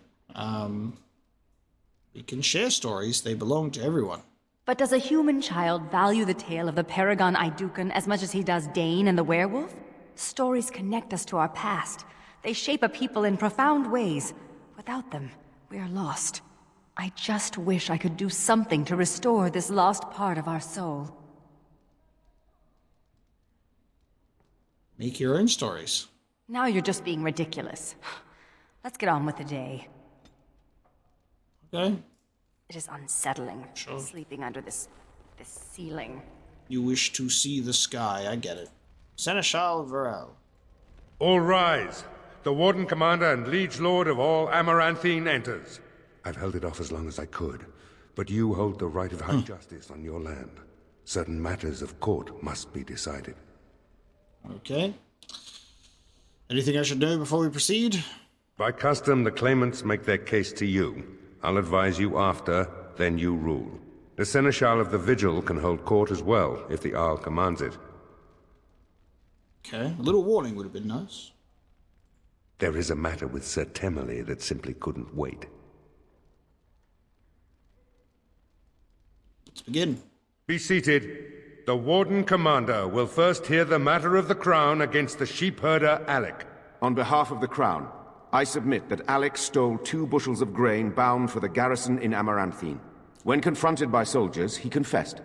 we can share stories. They belong to everyone. But does a human child value the tale of the Paragon Idukan as much as he does Dane and the werewolf? Stories connect us to our past. They shape a people in profound ways. Without them, we are lost. I just wish I could do something to restore this lost part of our soul. Make your own stories. Now you're just being ridiculous. Let's get on with the day. Okay. It is unsettling, Sure. sleeping under this ceiling. You wish to see the sky, I get it. Seneschal Varel. All rise. The Warden Commander and Liege Lord of all Amaranthine enters. I've held it off as long as I could, but you hold the right of high justice on your land. Certain matters of court must be decided. Okay. Anything I should know before we proceed? By custom, the claimants make their case to you. I'll advise you after, then you rule. The Seneschal of the Vigil can hold court as well, if the Arl commands it. Okay, a little warning would have been nice. There is a matter with Sir Temmerley that simply couldn't wait. Let's begin. Be seated. The Warden Commander will first hear the matter of the Crown against the sheepherder Alec. On behalf of the Crown, I submit that Alec stole 2 bushels of grain bound for the garrison in Amaranthine. When confronted by soldiers, he confessed.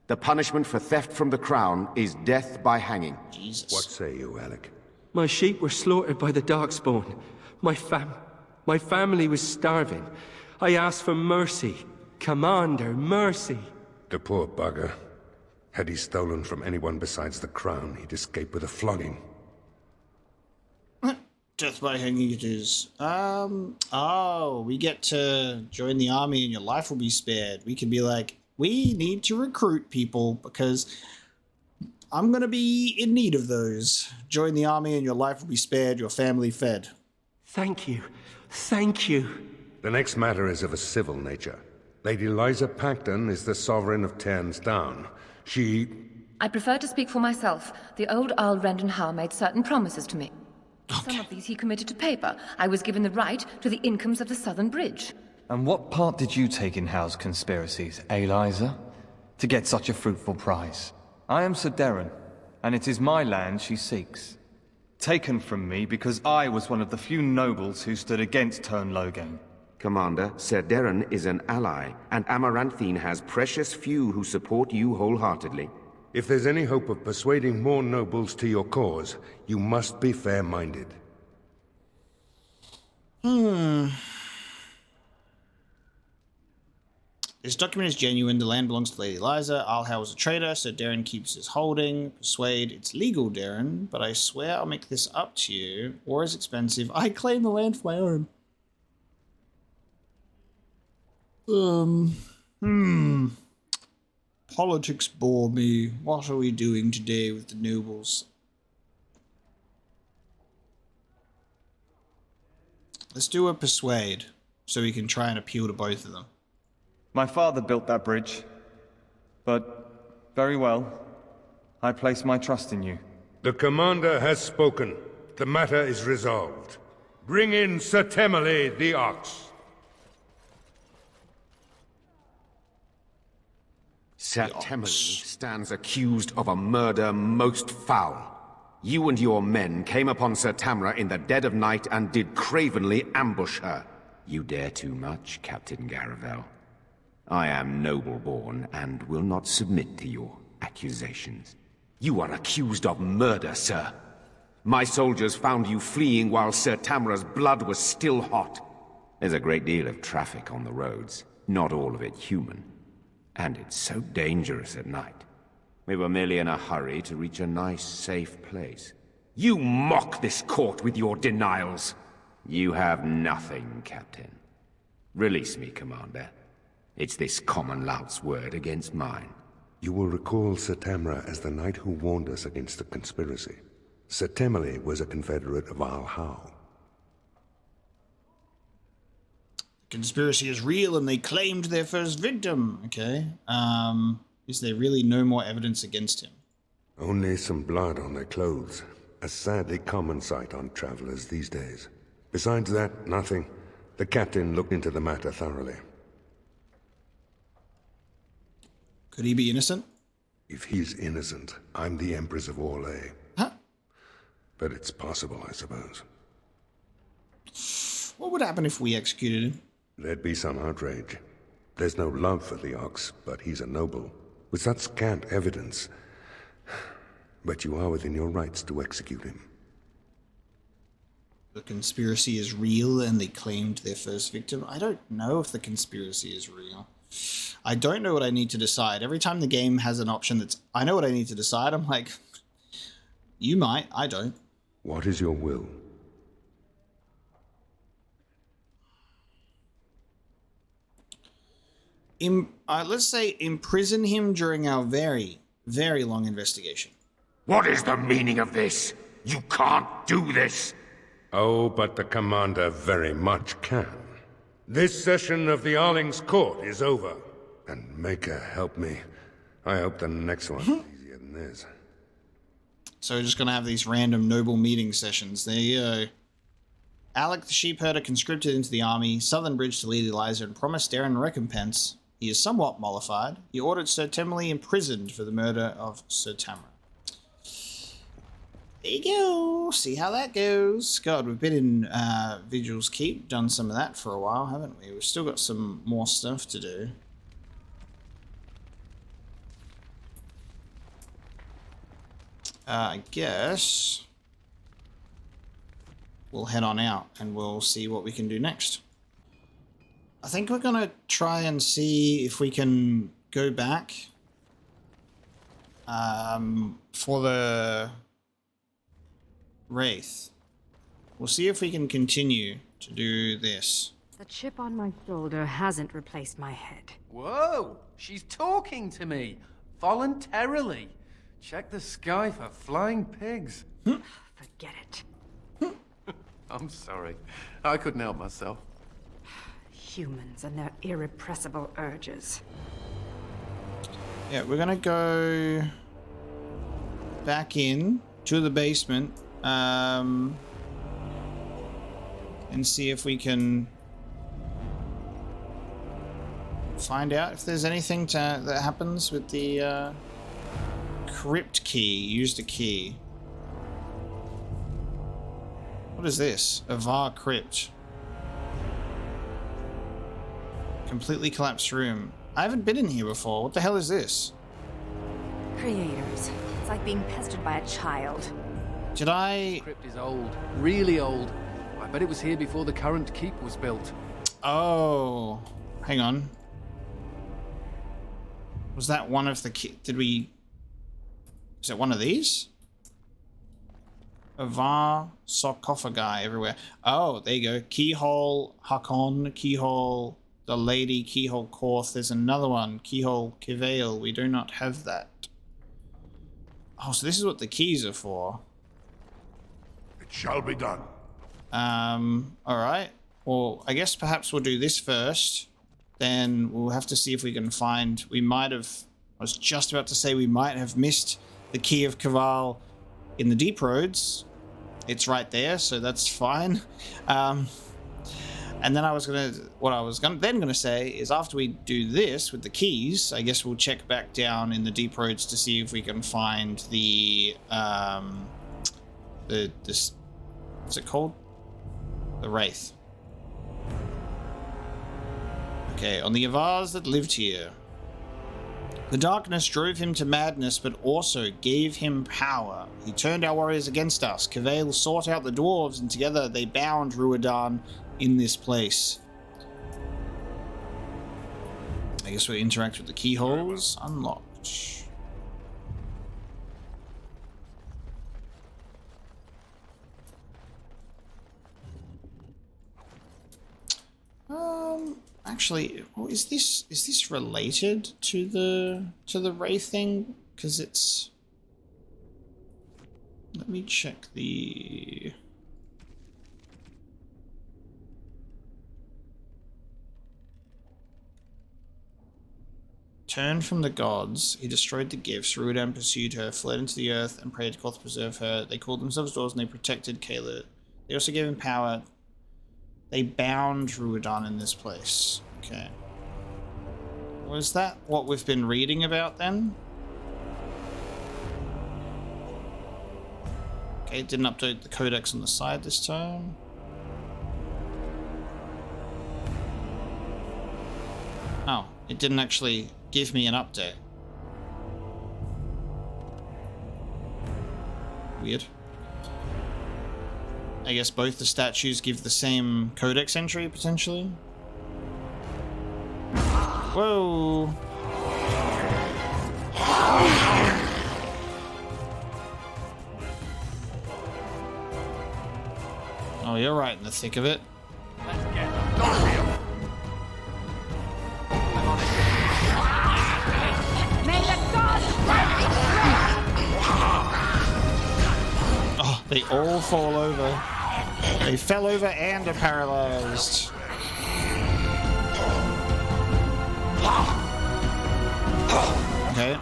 The punishment for theft from the Crown is death by hanging. Jesus. What say you, Alec? My sheep were slaughtered by the Darkspawn. My family was starving. I asked for mercy. Commander, mercy. The poor bugger. Had he stolen from anyone besides the Crown, he'd escape with a flogging. Death by hanging it is. Oh, we get to join the army and your life will be spared. We can be like, we need to recruit people because I'm going to be in need of those. Join the army and your life will be spared, your family fed. Thank you. Thank you. The next matter is of a civil nature. Lady Liza Pacton is the sovereign of Terns Down. I prefer to speak for myself. The old Earl Rendon Howe made certain promises to me. Okay. Some of these he committed to paper. I was given the right to the incomes of the Southern Bridge. And what part did you take in Howe's conspiracies, Liza? To get such a fruitful prize? I am Sir Darren, and it is my land she seeks. Taken from me because I was one of the few nobles who stood against Tern Logan. Commander, Sir Darren is an ally, and Amaranthine has precious few who support you wholeheartedly. If there's any hope of persuading more nobles to your cause, you must be fair-minded. This document is genuine. The land belongs to Lady Liza. Arlhow is a traitor, so Darren keeps his holding. Persuade, it's legal, Darren, but I swear I'll make this up to you. War is expensive. I claim the land for my own. Politics bore me. What are we doing today with the nobles? Let's do a persuade, so we can try and appeal to both of them. My father built that bridge. But, very well. I place my trust in you. The Commander has spoken. The matter is resolved. Bring in Sir Temmerley the Ox. Sir Temmerley stands accused of a murder most foul. You and your men came upon Sir Tamra in the dead of night and did cravenly ambush her. You dare too much, Captain Garavel. I am noble-born and will not submit to your accusations. You are accused of murder, sir. My soldiers found you fleeing while Sir Tamara's blood was still hot. There's a great deal of traffic on the roads, not all of it human. And it's so dangerous at night. We were merely in a hurry to reach a nice, safe place. You mock this court with your denials. You have nothing, Captain. Release me, Commander. It's this common lout's word against mine. You will recall Sir Tamara as the knight who warned us against the conspiracy. Sir Temele was a confederate of Al-How. Conspiracy is real and they claimed their first victim. Okay. Is there really no more evidence against him? Only some blood on their clothes. A sadly common sight on travelers these days. Besides that, nothing. The captain looked into the matter thoroughly. Could he be innocent? If he's innocent, I'm the Empress of Orlais. Huh? But it's possible, I suppose. What would happen if we executed him? There'd be some outrage. There's no love for the Ox, but he's a noble. With such scant evidence. But you are within your rights to execute him. The conspiracy is real and they claimed their first victim. I don't know if the conspiracy is real. I don't know what I need to decide. Every time the game has an option that's, I know what I need to decide, I'm like, you might, I don't. What is your will? Let's say imprison him during our very, very long investigation. What is the meaning of this? You can't do this! Oh, but the commander very much can. This session of the Arling's court is over. And Maker, help me. I hope the next one's easier than this. So we're just going to have these random noble meeting sessions. There you go. Alec the sheepherder conscripted into the army, Southern Bridge to lead Eliza and promised Darren recompense. He is somewhat mollified. He ordered Sir Temele imprisoned for the murder of Sir Tamara. There you go. See how that goes. God, we've been in Vigil's Keep, done some of that for a while, haven't we? We've still got some more stuff to do. I guess we'll head on out and we'll see what we can do next. I think we're going to try and see if we can go back for the wraith. We'll see if we can continue to do this. The chip on my shoulder hasn't replaced my head. Whoa! She's talking to me! Voluntarily! Check the sky for flying pigs. Forget it. I'm sorry. I couldn't help myself. Humans and their irrepressible urges. Yeah, we're gonna go back in to the basement and see if we can find out if there's anything that happens with the crypt key. Used a key. What is this? Avar crypt. Completely collapsed room. I haven't been in here before. What the hell is this? Creators. It's like being pestered by a child. Did I... The crypt is old. Really old. I bet it was here before the current keep was built. Oh. Hang on. Was that one of the key... Did we... Is it one of these? Avar sarcophagi everywhere. Oh, there you go. Keyhole Hakon. Keyhole... The Lady, Keyhole Korth. There's another one. Keyhole Kivale. We do not have that. Oh, so this is what the keys are for. It shall be done. Alright. Well, I guess perhaps we'll do this first. Then we'll have to see if we can find... We might have... I was just about to say we might have missed the Key of Kaval in the Deep Roads. It's right there, so that's fine. And then what I was gonna say is after we do this with the keys, I guess we'll check back down in the Deep Roads to see if we can find the what's it called? The wraith. Okay, on the Avars that lived here. The darkness drove him to madness, but also gave him power. He turned our warriors against us. Cavail sought out the dwarves, and together they bound Ruadan in this place. I guess we interact with the keyholes. Unlocked. Actually, is this related to the wraith thing? Because it's. Let me check the. Turned from the gods, he destroyed the gifts. Ruadan pursued her, fled into the earth, and prayed to God to preserve her. They called themselves dwarves and they protected Kayla. They also gave him power. They bound Ruadan in this place. Okay. Was that what we've been reading about then? Okay, it didn't update the codex on the side this time. Oh, it didn't actually give me an update. Weird. I guess both the statues give the same codex entry, potentially. Whoa! Oh, you're right in the thick of it. Oh, they all fall over. They fell over and are paralyzed. Okay.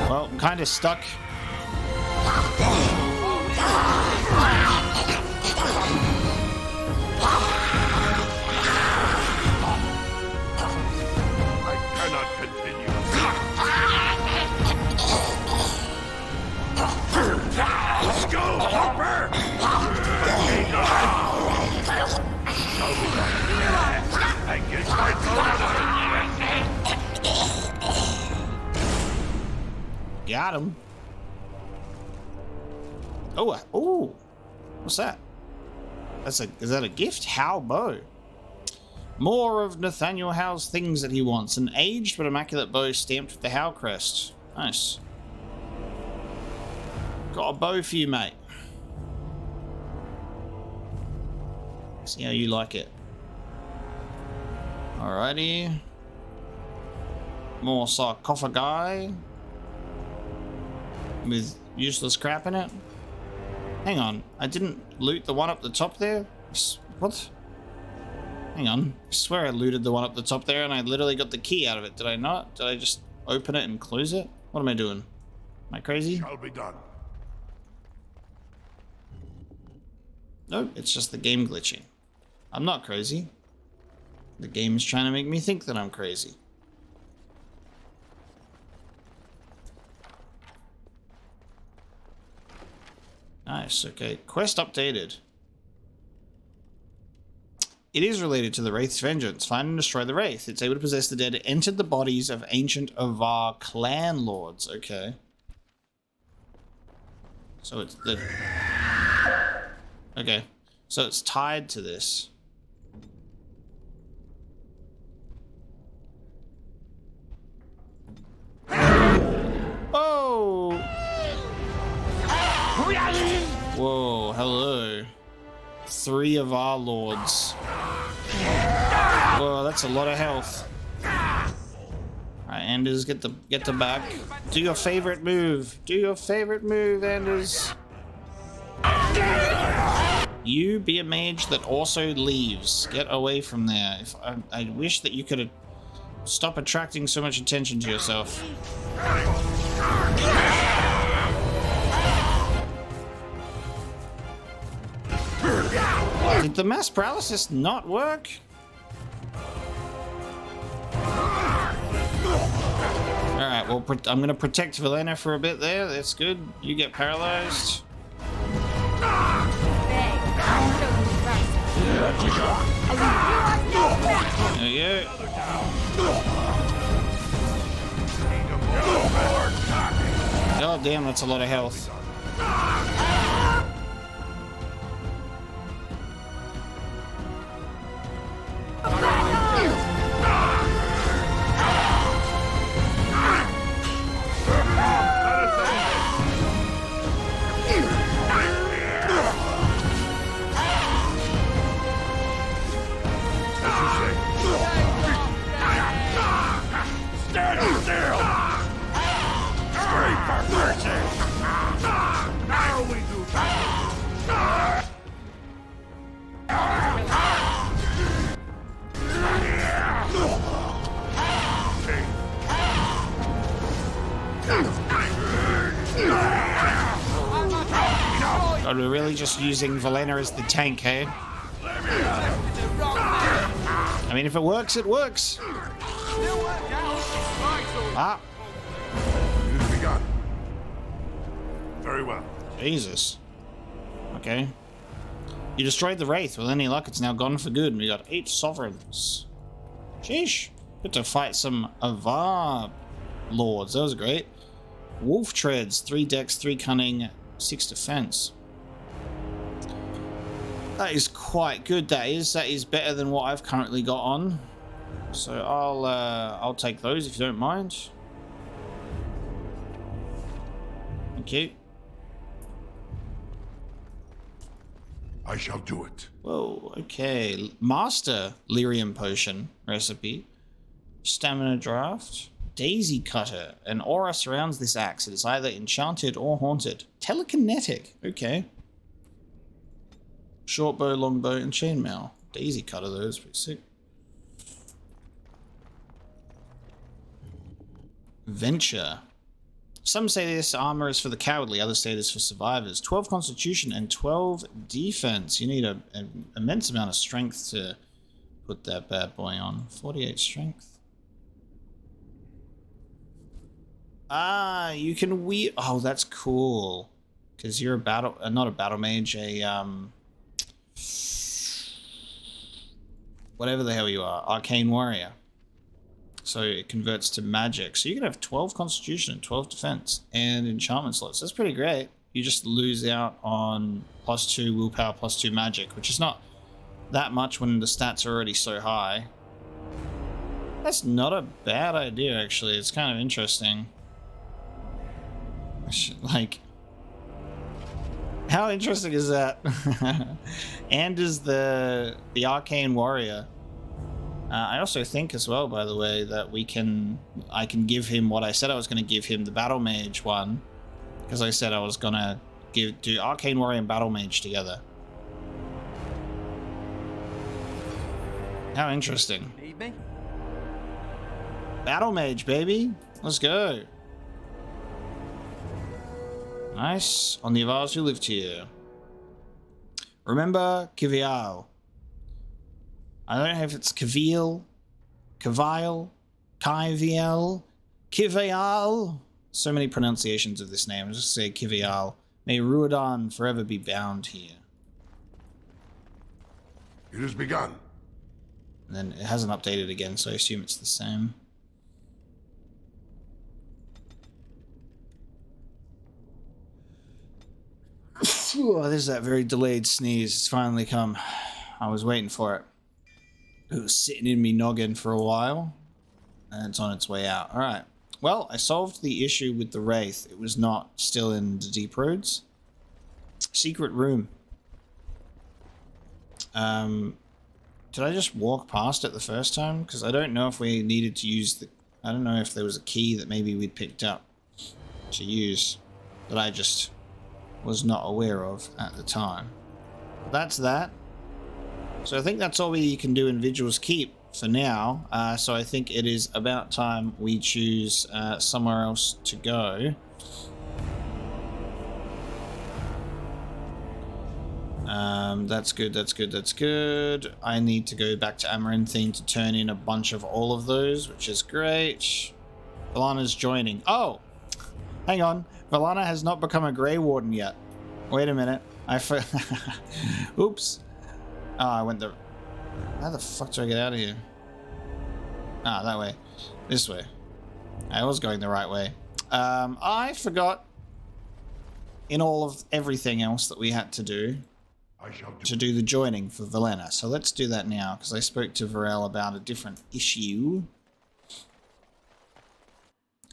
Well, I'm kind of stuck. Let's go, Harper! I guess Got him. Oh, oh, what's that? Is that a gift? How bow. More of Nathaniel Howe's things that he wants. An aged but immaculate bow stamped with the Howe crest. Nice. Got a bow for you, mate. See how you like it. Alrighty. More sarcophagi. With useless crap in it. Hang on. I didn't loot the one up the top there? What? Hang on. I swear I looted the one up the top there and I literally got the key out of it. Did I not? Did I just open it and close it? What am I doing? Am I crazy? Shall be done. Nope, it's just the game glitching. I'm not crazy. The game is trying to make me think that I'm crazy. Nice, okay. Quest updated. It is related to the Wraith's vengeance. Find and destroy the Wraith. It's able to possess the dead. It entered the bodies of ancient Avar clan lords. Okay. So it's the... Okay. So it's tied to this. Oh! Whoa, hello. 3 of our lords. Whoa, that's a lot of health. Alright, Anders, get the back. Do your favorite move. Do your favorite move, Anders. You be a mage that also leaves. Get away from there. I wish that you could stop attracting so much attention to yourself. Did the mass paralysis not work? Alright, well, I'm going to protect Velanna for a bit there. That's good. You get paralyzed. There you go. Oh damn, that's a lot of health. God, we're really just using Velanna as the tank, hey? I mean, if it works, it works. Ah. Very well. Jesus. Okay. You destroyed the wraith. With any luck, it's now gone for good, and we got 8 sovereigns. Sheesh. Good to fight some avar lords. That was great. Wolf treads, 3 dex, 3 cunning, 6 defense. That is quite good. That is better than what I've currently got on. So I'll take those if you don't mind. Thank you. I shall do it. Whoa, okay. Master lyrium potion recipe. Stamina draft. Daisy cutter. An aura surrounds this axe. It is either enchanted or haunted. Telekinetic. Okay. Short bow, long bow, and chainmail. Daisy cutter, though, is pretty sick. Venture. Some say this armor is for the cowardly, others say it is for survivors. 12 constitution and 12 defense. You need an immense amount of strength to put that bad boy on. 48 strength. Ah, you can oh, that's cool. Because you're not a battle mage, whatever the hell you are, arcane warrior. So it converts to magic. So you can have 12 constitution and 12 defense and enchantment slots. That's pretty great. You just lose out on +2 willpower, +2 magic, which is not that much when the stats are already so high. That's not a bad idea, actually. It's kind of interesting. Like, how interesting is that? And is the arcane warrior. I also think as well, by the way, that I can give him what I said I was going to give him, the battle mage one, because I said I was going to do arcane warrior and battle mage together. How interesting. Need me? Battle mage, baby. Let's go. Nice. On the avars who lived here. Remember Kivial. I don't know if it's Kivial, Kivial, Kivial. So many pronunciations of this name. I'll just say Kivial. May Ruadan forever be bound here. It has begun. And then it hasn't updated again, so I assume it's the same. Oh, there's that very delayed sneeze. It's finally come. I was waiting for it. It was sitting in me noggin for a while, and it's on its way out. All right. Well, I solved the issue with the wraith. It was not still in the deep roads. Secret room. Did I just walk past it the first time? Because I don't know if we needed to use the... I don't know if there was a key that maybe we'd picked up to use that I just was not aware of at the time. But that's that. So I think that's all we can do in Vigil's Keep for now. So I think it is about time we choose somewhere else to go. That's good, that's good, that's good. I need to go back to Amaranthine to turn in a bunch of all of those, which is great. Velanna's joining. Oh! Hang on. Velanna has not become a Grey Warden yet. Wait a minute. Oops. Oh, I went the... How the fuck do I get out of here? Ah, that way. This way. I was going the right way. I forgot in all of everything else that we had to do the joining for Velanna. So let's do that now, because I spoke to Varel about a different issue.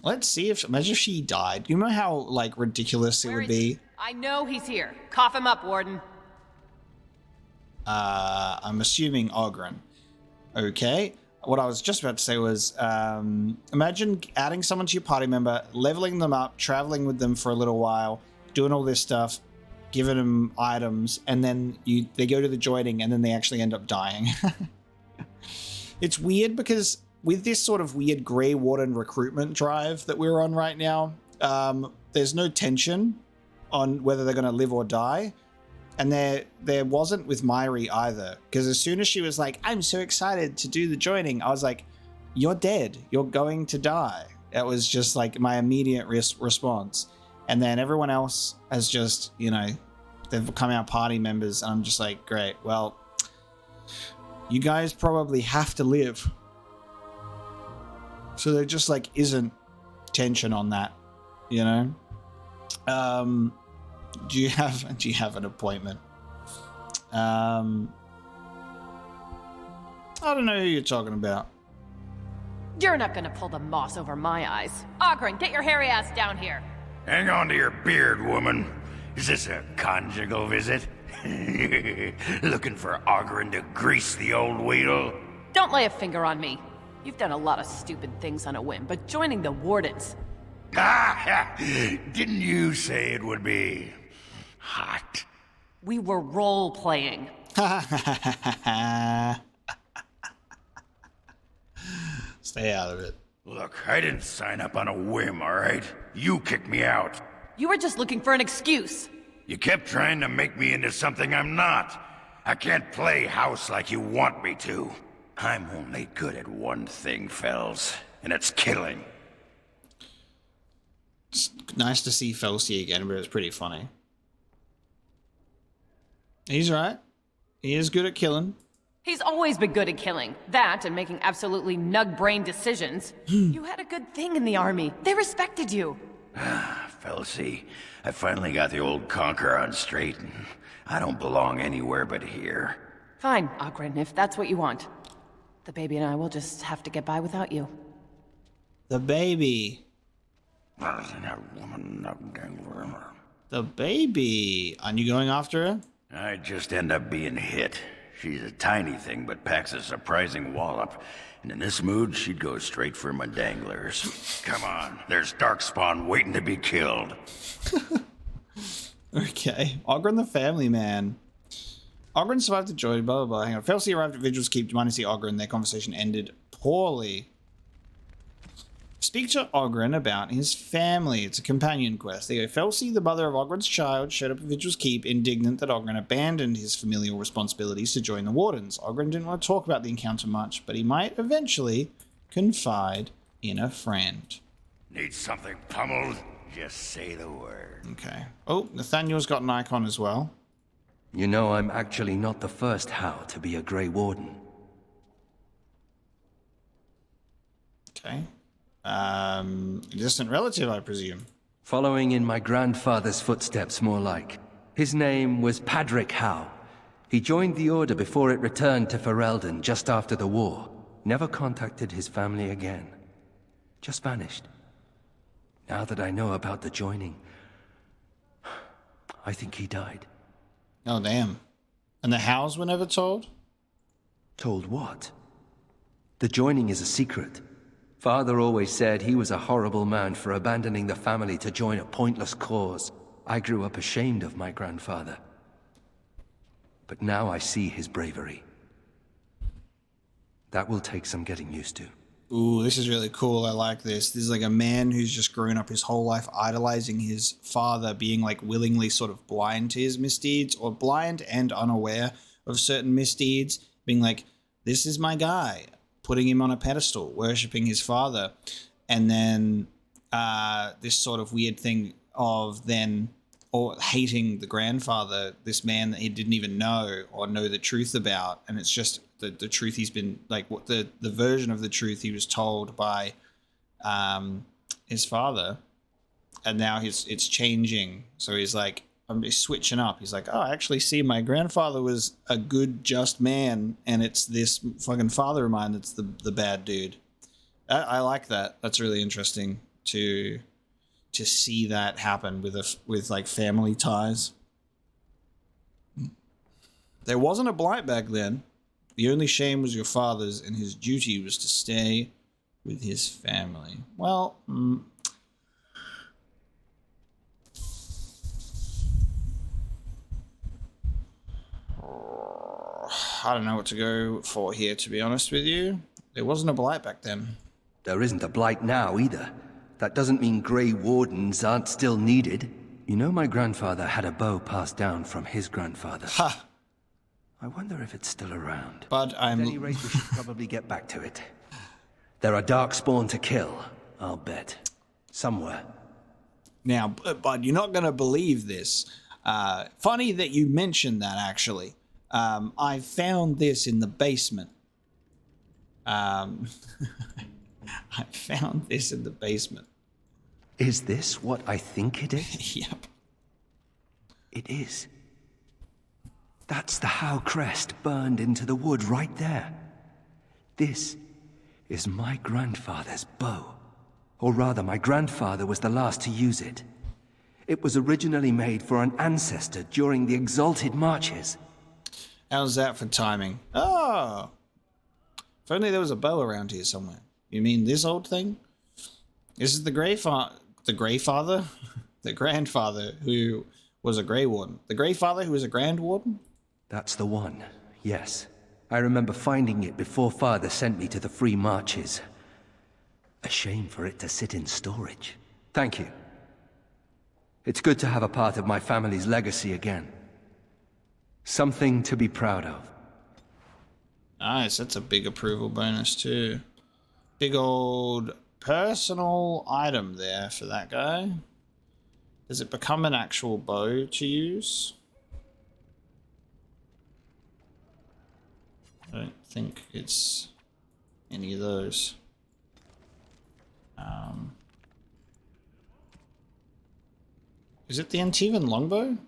Let's see if, imagine if she died. You know how, like, ridiculous it would be? I know he's here. Cough him up, Warden. I'm assuming Oghren. Okay. What I was just about to say was, imagine adding someone to your party member, leveling them up, traveling with them for a little while, doing all this stuff, giving them items, and then they go to the joining, and then they actually end up dying. It's weird because with this sort of weird Grey Warden recruitment drive that we're on right now, there's no tension on whether they're going to live or die. And there wasn't with Myri either, because as soon as she was like, I'm so excited to do the joining, I was like, you're dead. You're going to die. That was just like my immediate response. And then everyone else has just, you know, they've become our party members. And I'm just like, great. Well, you guys probably have to live. So there just like isn't tension on that, you know? Do you have an appointment? I don't know who you're talking about. You're not gonna pull the moss over my eyes. Oghren, get your hairy ass down here. Hang on to your beard, woman. Is this a conjugal visit? Looking for Oghren to grease the old wheel? Don't lay a finger on me. You've done a lot of stupid things on a whim, but joining the Wardens... Didn't you say it would be hot? We were role-playing. Stay out of it. Look, I didn't sign up on a whim, all right? You kicked me out. You were just looking for an excuse. You kept trying to make me into something I'm not. I can't play house like you want me to. I'm only good at one thing, Fells, and it's killing. It's nice to see Felsi again, but it's pretty funny. He's right. He is good at killing. He's always been good at killing. That and making absolutely nug-brain decisions. You had a good thing in the army. They respected you. Felsi, I finally got the old conquer on straight, and I don't belong anywhere but here. Fine, Oghren, if that's what you want. The baby and I will just have to get by without you. The baby. The baby. Aren't you going after her? I just end up being hit. She's a tiny thing, but packs a surprising wallop. And in this mood, she'd go straight for my danglers. Come on, there's Darkspawn waiting to be killed. Okay. Oghren the family man. Oghren survived the joy, blah, blah, blah. Hang on. Felsi arrived at Vigil's Keep to see Oghren. Their conversation ended poorly. Speak to Oghren about his family. It's a companion quest. There you go. Felsi, the mother of Oghren's child, showed up at Vigil's Keep, indignant that Oghren abandoned his familial responsibilities to join the Wardens. Oghren didn't want to talk about the encounter much, but he might eventually confide in a friend. Need something pummeled? Just say the word. Okay. Oh, Nathaniel's got an icon as well. You know, I'm actually not the first How to be a Grey Warden. Okay. Distant relative, I presume. Following in my grandfather's footsteps, more like. His name was Padric Howe. He joined the Order before it returned to Ferelden just after the war. Never contacted his family again. Just vanished. Now that I know about the joining, I think he died. Oh, damn. And the Howes were never told? Told what? The joining is a secret. Father always said he was a horrible man for abandoning the family to join a pointless cause. I grew up ashamed of my grandfather. But now I see his bravery. That will take some getting used to. Ooh, this is really cool. I like this. This is like a man who's just grown up his whole life idolizing his father, being like willingly sort of blind to his misdeeds, or blind and unaware of certain misdeeds, being like, this is my guy, putting him on a pedestal, worshipping his father. And then this sort of weird thing of then, or hating the grandfather, this man that he didn't even know or know the truth about. And it's just the truth he's been, like, what the version of the truth he was told by his father, and now it's changing. So he's like, he's switching up. He's like, oh, I actually see my grandfather was a good, just man, and it's this fucking father of mine that's the bad dude. I like that. That's really interesting to see that happen with like family ties. There wasn't a blight back then. The only shame was your father's, and his duty was to stay with his family. Well, I don't know what to go for here, to be honest with you. There wasn't a blight back then. There isn't a blight now, either. That doesn't mean Grey Wardens aren't still needed. You know my grandfather had a bow passed down from his grandfather. Ha! I wonder if it's still around. But At any rate, we should probably get back to it. There are darkspawn to kill, I'll bet. Somewhere. Now, but you're not going to believe this. Funny that you mentioned that, actually. I found this in the basement. I found this in the basement. Is this what I think it is? Yep. It is. That's the How crest burned into the wood right there. This is my grandfather's bow. Or rather, my grandfather was the last to use it. It was originally made for an ancestor during the Exalted Marches. How's that for timing? Oh! If only there was a bow around here somewhere. You mean this old thing? This is the grandfather who was a Grey Warden. The Grey Father who was a Grand Warden? That's the one, yes. I remember finding it before Father sent me to the Free Marches. A shame for it to sit in storage. Thank you. It's good to have a part of my family's legacy again. Something to be proud of. Nice, that's a big approval bonus too. Big old personal item there for that guy. Does it become an actual bow to use? I don't think it's any of those. Is it the Antivan longbow?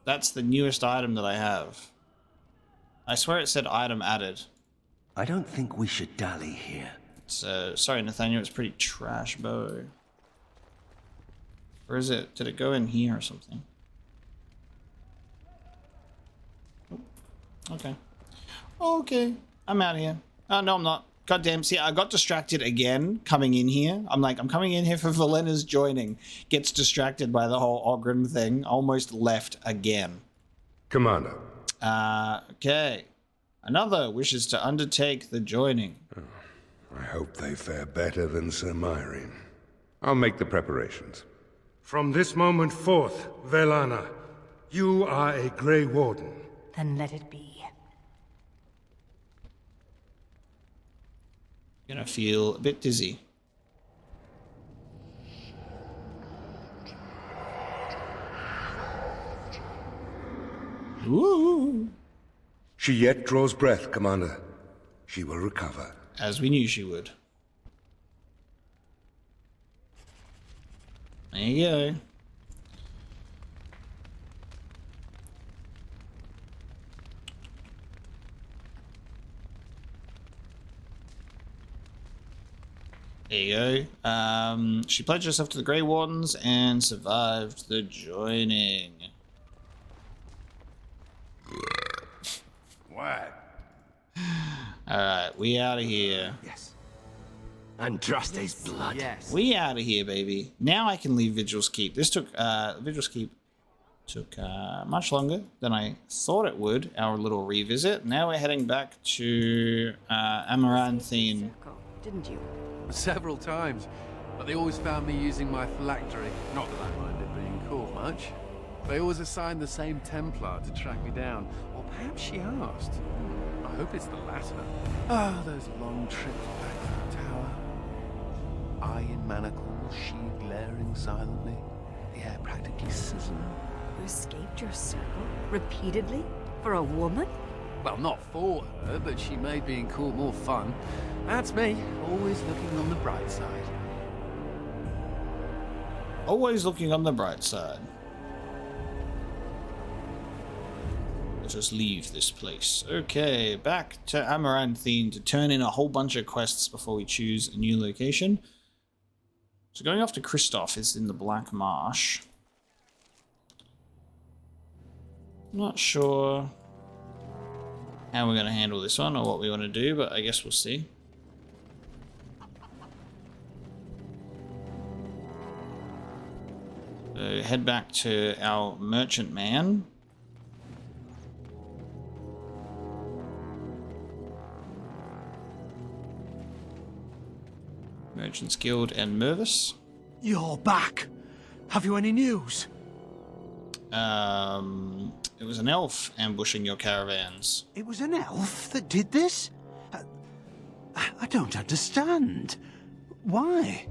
That's the newest item that I have. I swear it said item added. I don't think we should dally here. It's, sorry, Nathaniel, it's pretty trash bow. Or is it? Did it go in here or something? Okay. Okay. I'm out of here. Oh, no, I'm not. God damn. See, I got distracted again coming in here. I'm coming in here for Velanna's joining. Gets distracted by the whole Oghren thing. Almost left again. Commander. Okay. Another wishes to undertake the joining. Oh, I hope they fare better than Sir Myrene. I'll make the preparations. From this moment forth, Velanna, you are a Grey Warden. Then let it be. Gonna feel a bit dizzy. Ooh. She yet draws breath, Commander. She will recover. As we knew she would. There you go. There you go. She pledged herself to the Grey Wardens and survived the joining. What? Alright, we out of here. Yes. Andraste's blood. Yes. We out of here, baby. Now I can leave Vigil's Keep. This took, Vigil's Keep took much longer than I thought it would, our little revisit. Now we're heading back to Amaranthine. Didn't you? Several times, but they always found me using my phylactery. Not that I minded being caught much. They always assigned the same Templar to track me down, or perhaps she asked. I hope it's the latter. Ah, those long trips back to the tower. Eye in manacles, she glaring silently, the air practically sizzling. You escaped your circle? Repeatedly? For a woman? Well, not for her, but she made being cool more fun. That's me, always looking on the bright side. Always looking on the bright side. Let us leave this place. Okay, back to Amaranthine to turn in a whole bunch of quests before we choose a new location. So going off to Kristoff is in the Blackmarsh. Not sure how we're going to handle this one or what we want to do, but I guess we'll see. So head back to our merchant man. Merchants Guild and Mervis. You're back. Have you any news? It was an elf ambushing your caravans. It was an elf that did this? I don't understand. Why?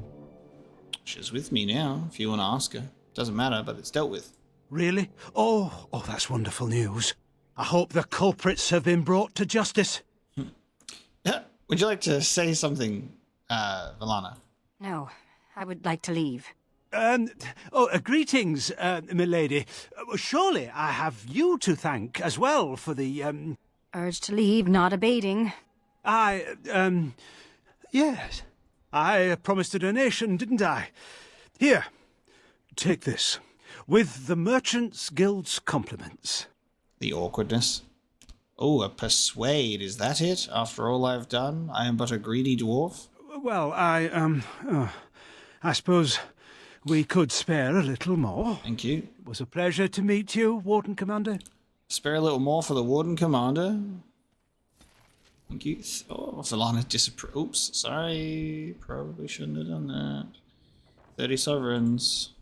She's with me now, if you want to ask her. Doesn't matter, but it's dealt with. Really? Oh, that's wonderful news. I hope the culprits have been brought to justice. Yeah. Would you like to say something, Velanna? No, I would like to leave. Greetings, milady. Surely I have you to thank as well for the, Urge to leave not abating. Yes. I promised a donation, didn't I? Here, take this. With the Merchants Guild's compliments. The awkwardness. Oh, a persuade, is that it? After all I've done, I am but a greedy dwarf? Well, I suppose we could spare a little more. Thank you. It was a pleasure to meet you, Warden Commander. Spare a little more for the Warden Commander. Thank you. Oh, Velanna disapproves. Oops, sorry. Probably shouldn't have done that. 30 sovereigns.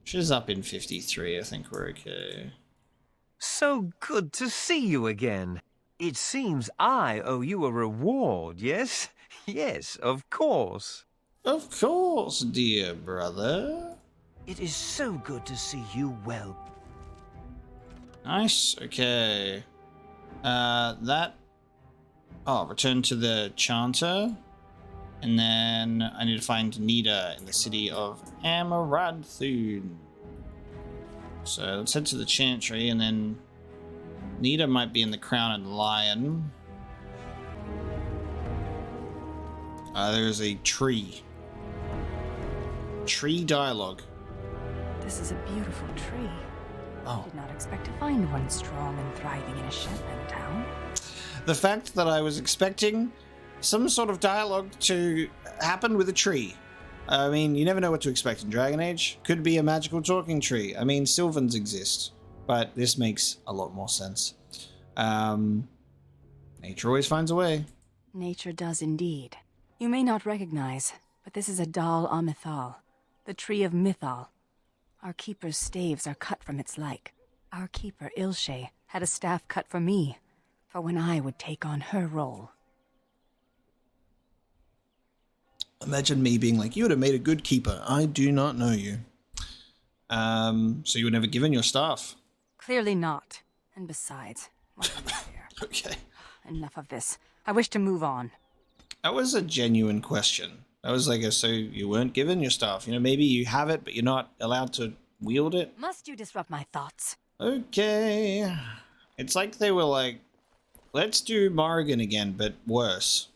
She's up in 53. I think we're okay. So good to see you again. It seems I owe you a reward, yes? Yes, of course. Of course, dear brother. It is so good to see you well. Nice, okay. Return to the Chanter. And then I need to find Nita in the city of Amaranthine. So let's head to the Chantry, and then Nita might be in the Crown and Lion. There's a tree. Tree dialogue. This is a beautiful tree. Oh. I did not expect to find one strong and thriving in a Shetland town. The fact that I was expecting some sort of dialogue to happen with a tree. I mean, you never know what to expect in Dragon Age. Could be a magical talking tree. I mean, Sylvans exist, but this makes a lot more sense. Nature always finds a way. Nature does indeed. You may not recognize, but this is a Dal Amithal, the tree of Mythal. Our keeper's staves are cut from its like. Our keeper, Ilshe, had a staff cut for me, for when I would take on her role. Imagine me being like, you would have made a good keeper. I do not know you. So you were never given your staff? Clearly not. And besides, what unfair. Okay. Enough of this. I wish to move on. That was a genuine question. That was like, so you weren't given your staff. You know, maybe you have it, but you're not allowed to wield it. Must you disrupt my thoughts? Okay. It's like they were like, let's do Morrigan again, but worse.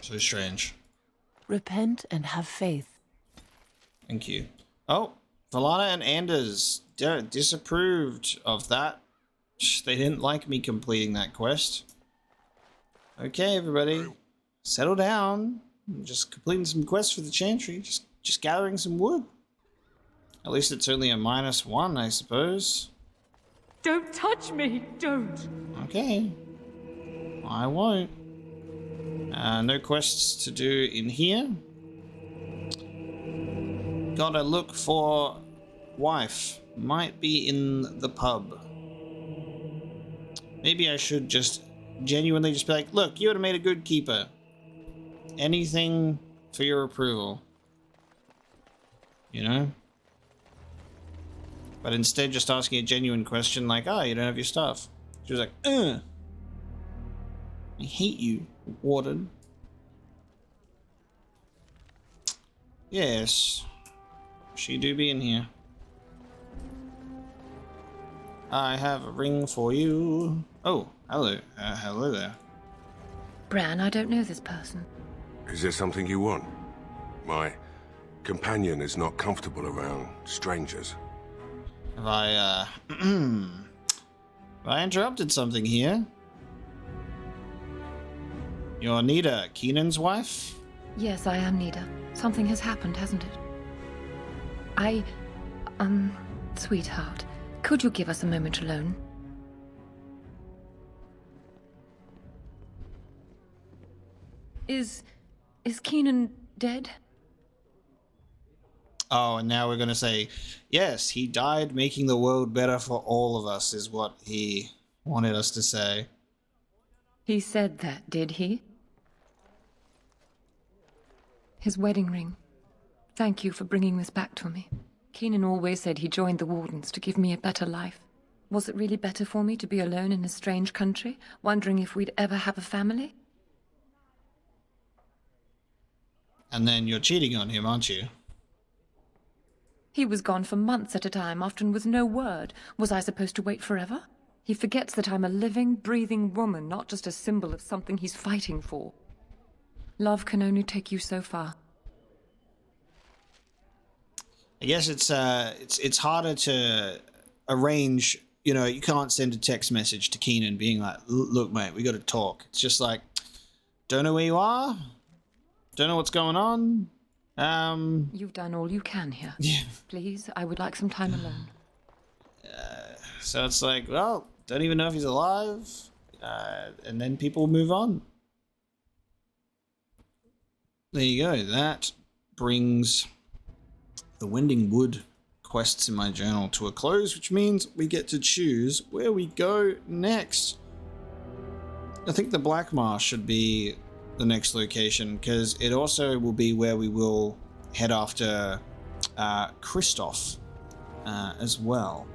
So strange. Repent and have faith. Thank you. Oh, Velanna and Anders disapproved of that. They didn't like me completing that quest. Okay, everybody. Settle down. I'm just completing some quests for the Chantry. Just gathering some wood. At least it's only a -1, I suppose. Don't touch me! Don't! Okay. I won't. No quests to do in here. Gotta look for wife. Might be in the pub. Maybe I should just genuinely just be like, look, you would have made a good keeper. Anything for your approval. You know? But instead just asking a genuine question like, oh, you don't have your stuff. She was like, I hate you, Warden. Yes. She do be in here. I have a ring for you. Oh, hello. Hello there. Bran, I don't know this person. Is there something you want? My companion is not comfortable around strangers. Have I, have I interrupted something here? You're Nida, Keenan's wife? Yes, I am Nida. Something has happened, hasn't it? Sweetheart, could you give us a moment alone? Is Keenan dead? Oh, and now we're going to say, yes, he died making the world better for all of us, is what he wanted us to say. He said that, did he? His wedding ring. Thank you for bringing this back to me. Keenan always said he joined the Wardens to give me a better life. Was it really better for me to be alone in a strange country, wondering if we'd ever have a family? And then you're cheating on him, aren't you? He was gone for months at a time, often with no word. Was I supposed to wait forever? He forgets that I'm a living, breathing woman, not just a symbol of something he's fighting for. Love can only take you so far. I guess it's harder to arrange, you know, you can't send a text message to Keenan being like, look, mate, we got to talk. It's just like, don't know where you are, don't know what's going on. You've done all you can here. Yeah. Please, I would like some time alone. So it's like, well, don't even know if he's alive. And then people move on. There you go. That brings the Wending Wood quests in my journal to a close, which means we get to choose where we go next. I think the Blackmarsh should be the next location, because it also will be where we will head after Kristoff as well.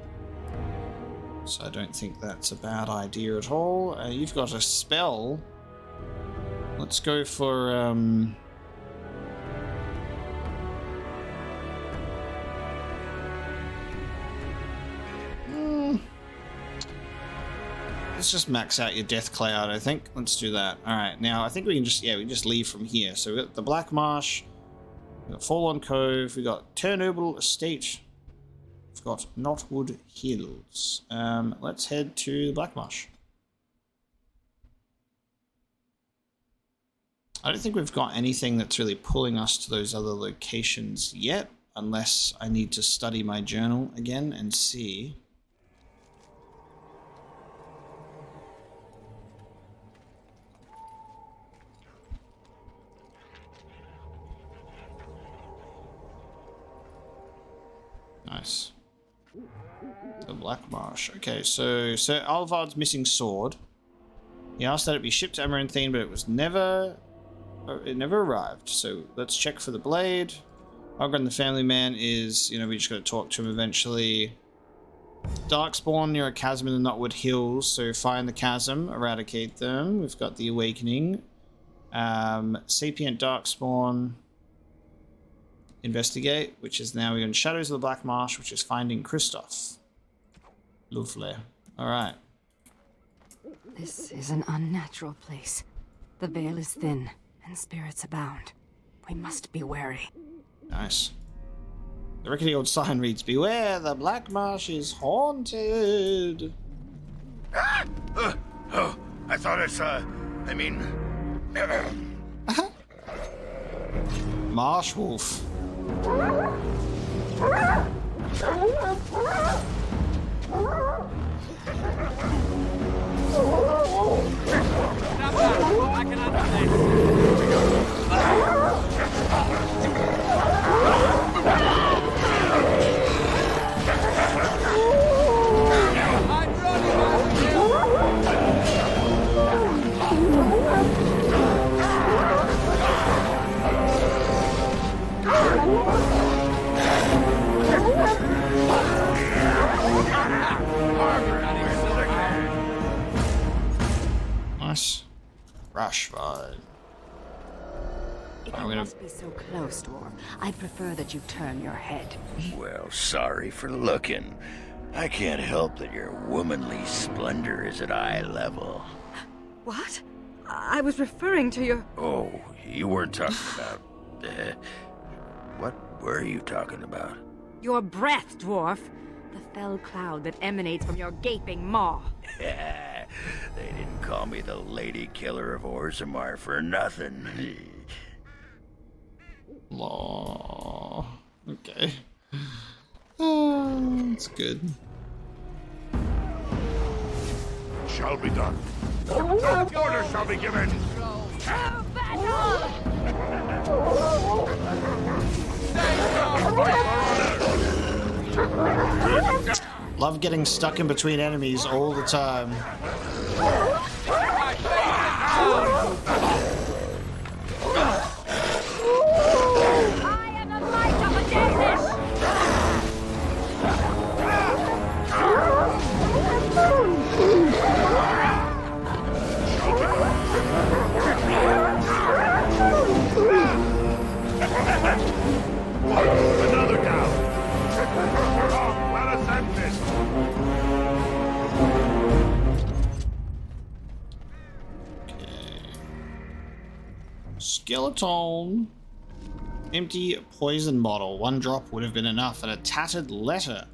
So I don't think that's a bad idea at all. You've got a spell. Let's go for let's just max out your Death Cloud, I think. Let's do that. Alright, now I think we can just, we just leave from here. So we've got the Blackmarsh, we've got Fallen Cove, we've got Turnoble Estate, we've got Knotwood Hills. Let's head to the Blackmarsh. I don't think we've got anything that's really pulling us to those other locations yet, unless I need to study my journal again and see. Nice. The Blackmarsh. Okay, so Sir Alvard's missing sword. He asked that it be shipped to Amaranthine, but it never arrived. So let's check for the blade. Oghren, the family man, is, we just got to talk to him eventually. Darkspawn near a chasm in the Knotwood Hills, so find the chasm, eradicate them. We've got the Awakening. Sapient Darkspawn. Investigate, which is now we're in Shadows of the Blackmarsh, which is finding Kristoff. Lovely. Alright. This is an unnatural place. The veil is thin, and spirits abound. We must be wary. Nice. The rickety old sign reads, "Beware, the Blackmarsh is haunted." Oh, I thought it's, Marsh Wolf. I can understand. Marsh, fine. If you must be so close, Dwarf, I'd prefer that you turn your head. Well, sorry for looking. I can't help that your womanly splendor is at eye level. What? I was referring to your... Oh, you weren't talking about... what were you talking about? Your breath, Dwarf. The fell cloud that emanates from your gaping maw. They didn't call me the lady killer of Orzammar for nothing. Aww. Okay. Oh, that's good. Shall be done. No order shall be given. Love getting stuck in between enemies all the time. Another down. Well ascended. Skeleton. Empty poison bottle. 1 drop would have been enough, and a tattered letter.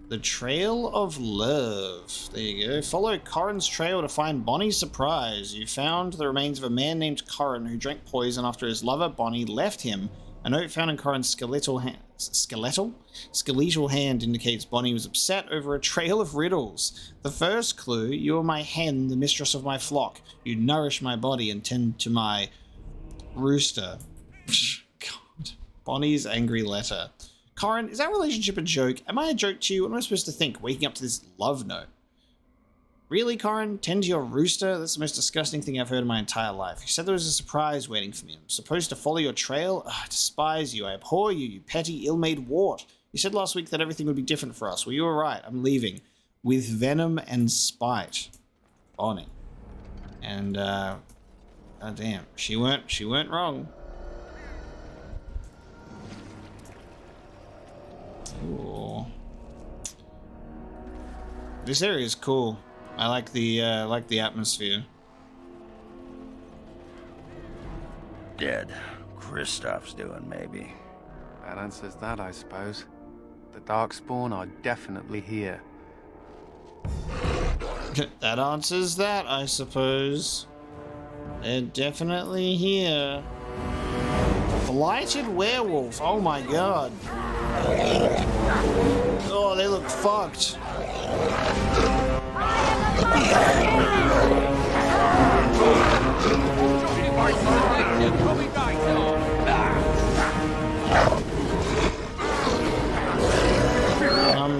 The Trail of Love. There you go. Follow Corrin's trail to find Bonnie's surprise. You found the remains of a man named Corrin who drank poison after his lover Bonnie left him. A note found in Corrin's skeletal hand indicates Bonnie was upset over a trail of riddles. The first clue: you are my hen, the mistress of my flock. You nourish my body and tend to my rooster. God. Bonnie's angry letter. Corrin, is our relationship a joke? Am I a joke to you? What am I supposed to think, waking up to this love note? Really, Corrin? Tend to your rooster? That's the most disgusting thing I've heard in my entire life. You said there was a surprise waiting for me. I'm supposed to follow your trail? Ugh, I despise you. I abhor you, you petty, ill-made wart. You said last week that everything would be different for us. Well, you were right. I'm leaving. With venom and spite. Bonnie. And, oh damn. She weren't wrong. Ooh. This area is cool. I like the atmosphere. Dead. Kristoff's doing, maybe. That answers that, I suppose. The Darkspawn are definitely here. That answers that, I suppose. They're definitely here. Blighted werewolf. Oh my god. Oh, they look fucked.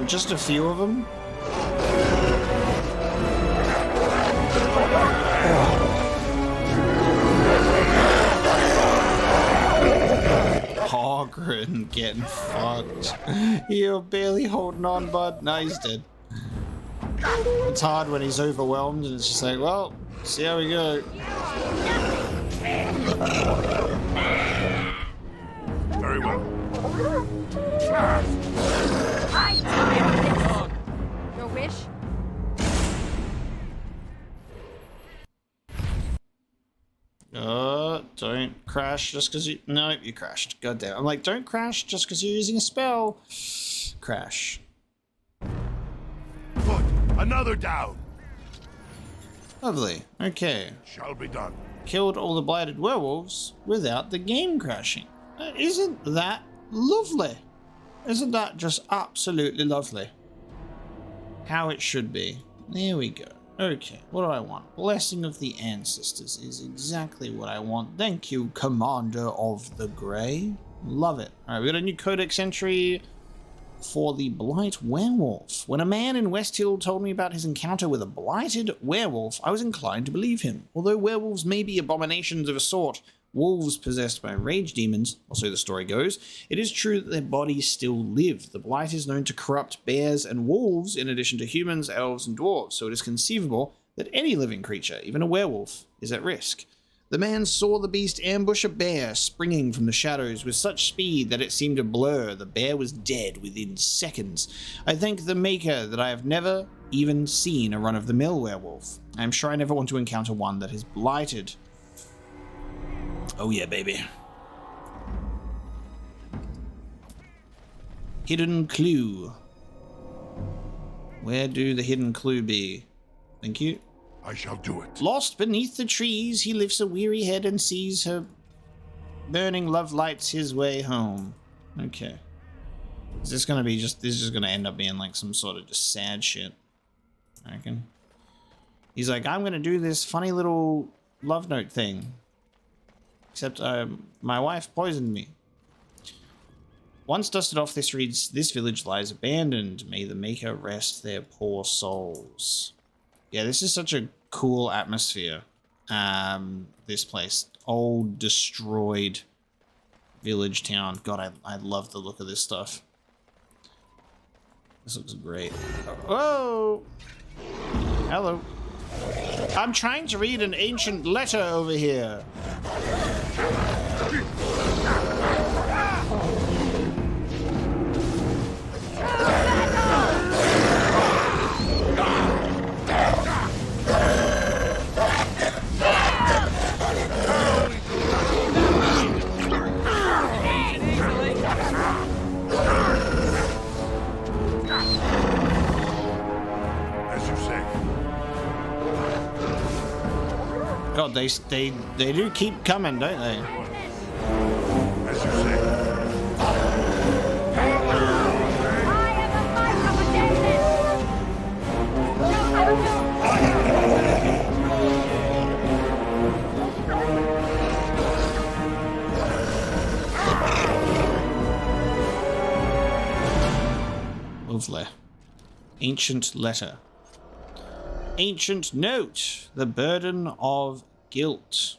Just a few of them. Oghren getting fucked. You're barely holding on, bud. No, he's dead. It's hard when he's overwhelmed and it's just like, well, see how we go. Very well. Your wish? Don't crash just because you... No, you crashed. God damn. I'm like, don't crash just because you're using a spell. Crash. Good. Another down. Lovely. Okay. Shall be done. Killed all the blighted werewolves without the game crashing. Isn't that lovely? Isn't that just absolutely lovely? How it should be. There we go. Okay, what do I want? Blessing of the Ancestors is exactly what I want. Thank you, Commander of the Grey. Love it. Alright, we got a new codex entry for the Blight Werewolf. When a man in West Hill told me about his encounter with a blighted werewolf, I was inclined to believe him. Although werewolves may be abominations of a sort, wolves possessed by rage demons, or so the story goes, it is true that their bodies still live. The blight is known to corrupt bears and wolves in addition to humans, elves, and dwarves, so it is conceivable that any living creature, even a werewolf, is at risk. The man saw the beast ambush a bear springing from the shadows with such speed that it seemed to blur. The bear was dead within seconds. I thank the Maker that I have never even seen a run-of-the-mill werewolf. I am sure I never want to encounter one that is blighted. Oh yeah, baby. Hidden clue. Where do the hidden clue be? Thank you. I shall do it. Lost beneath the trees, he lifts a weary head and sees her burning love lights his way home. Okay. Is this gonna be just, this is just gonna end up being like some sort of just sad shit, I reckon. He's like, I'm gonna do this funny little love note thing. Except my wife poisoned me. Once dusted off, this reads, this village lies abandoned. May the Maker rest their poor souls. Yeah, this is such a cool atmosphere. This place. Old, destroyed village town. God, I love the look of this stuff. This looks great. Whoa! Hello. I'm trying to read an ancient letter over here. God, they do keep coming, don't they? As you say. Lovely. Ancient letter. Ancient note. The burden of guilt.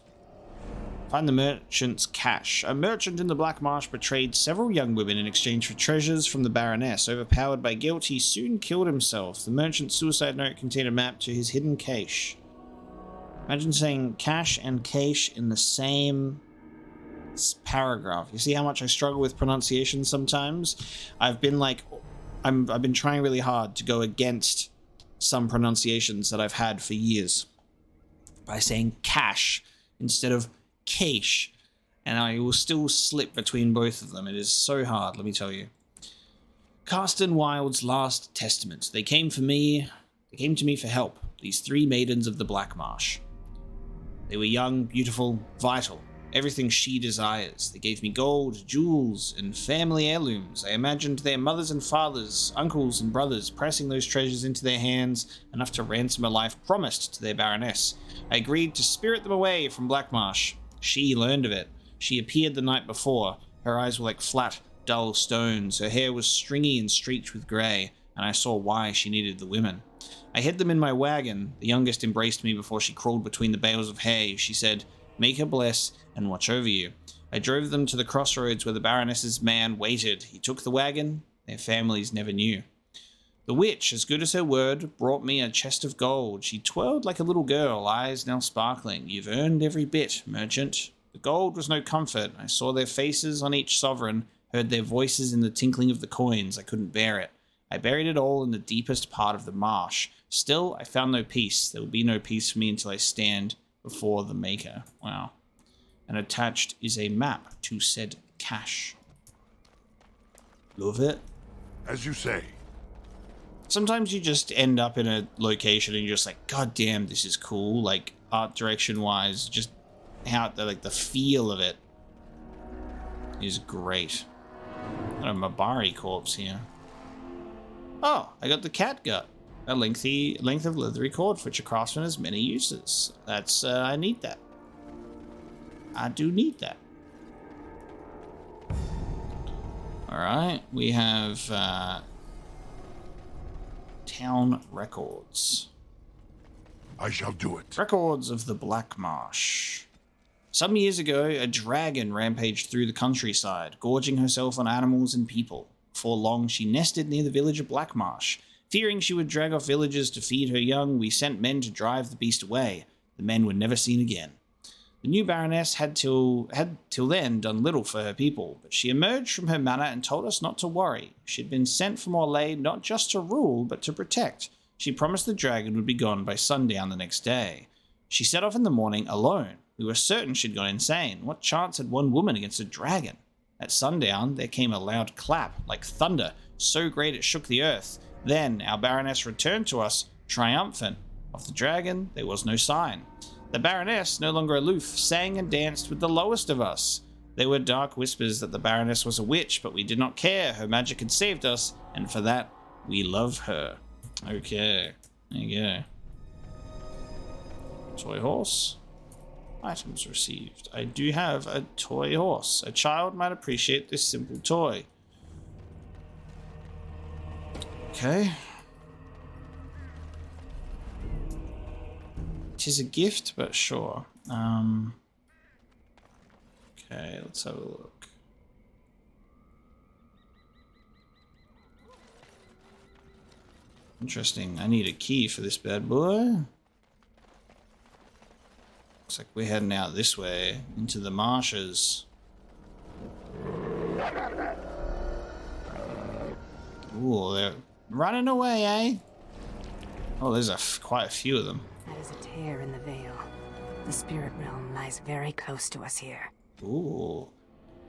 Find the merchant's cache. A merchant in the Blackmarsh betrayed several young women in exchange for treasures from the Baroness. Overpowered by guilt, he soon killed himself. The merchant's suicide note contained a map to his hidden cache. Imagine saying cache and cache in the same paragraph. You see how much I struggle with pronunciation sometimes? I've been trying really hard to go against some pronunciations that I've had for years by saying cache instead of cache, and I will still slip between both of them. It is so hard, let me tell you. Carsten Wild's last testament. They came to me for help, these three maidens of the Blackmarsh. They were young, beautiful, vital, everything she desires. They gave me gold, jewels, and family heirlooms. I imagined their mothers and fathers, uncles and brothers pressing those treasures into their hands, enough to ransom a life promised to their Baroness. I agreed to spirit them away from Blackmarsh. She learned of it. She appeared the night before. Her eyes were like flat, dull stones. Her hair was stringy and streaked with grey, and I saw why she needed the women. I hid them in my wagon. The youngest embraced me before she crawled between the bales of hay. She said, "Make her bless and watch over you." I drove them to the crossroads where the Baroness's man waited. He took the wagon. Their families never knew. The witch, as good as her word, brought me a chest of gold. She twirled like a little girl, eyes now sparkling. You've earned every bit, merchant. The gold was no comfort. I saw their faces on each sovereign, heard their voices in the tinkling of the coins. I couldn't bear it. I buried it all in the deepest part of the marsh. Still, I found no peace. There will be no peace for me until I stand before the Maker. Wow. And attached is a map to said cache. Love it. As you say. Sometimes you just end up in a location and you're just like, God damn, this is cool. Like, art direction wise, just how, like, the feel of it is great. Got a Mabari corpse here. Oh, I got the cat gut. A length of leathery cord for which a craftsman has many uses. That's, I need that. I do need that. Alright, we have, town records. I shall do it. Records of the Blackmarsh. Some years ago, a dragon rampaged through the countryside, gorging herself on animals and people. Before long, she nested near the village of Blackmarsh. Fearing she would drag off villagers to feed her young, we sent men to drive the beast away. The men were never seen again. The new Baroness had till then done little for her people, but she emerged from her manor and told us not to worry. She had been sent from Orlais not just to rule, but to protect. She promised the dragon would be gone by sundown the next day. She set off in the morning alone. We were certain she'd gone insane. What chance had one woman against a dragon? At sundown, there came a loud clap, like thunder, so great it shook the earth. Then our Baroness returned to us, triumphant. Of the dragon, there was no sign. The Baroness, no longer aloof, sang and danced with the lowest of us. There were dark whispers that the Baroness was a witch, but we did not care. Her magic had saved us, and for that, we love her. Okay, there you go. Toy horse. Items received. I do have a toy horse. A child might appreciate this simple toy. Okay. It is a gift, but sure. Okay, let's have a look. Interesting. I need a key for this bad boy. Looks like we're heading out this way into the marshes. Ooh, they're running away, eh? Oh, there's quite a few of them. That is a tear in the veil. The spirit realm lies very close to us here. Ooh.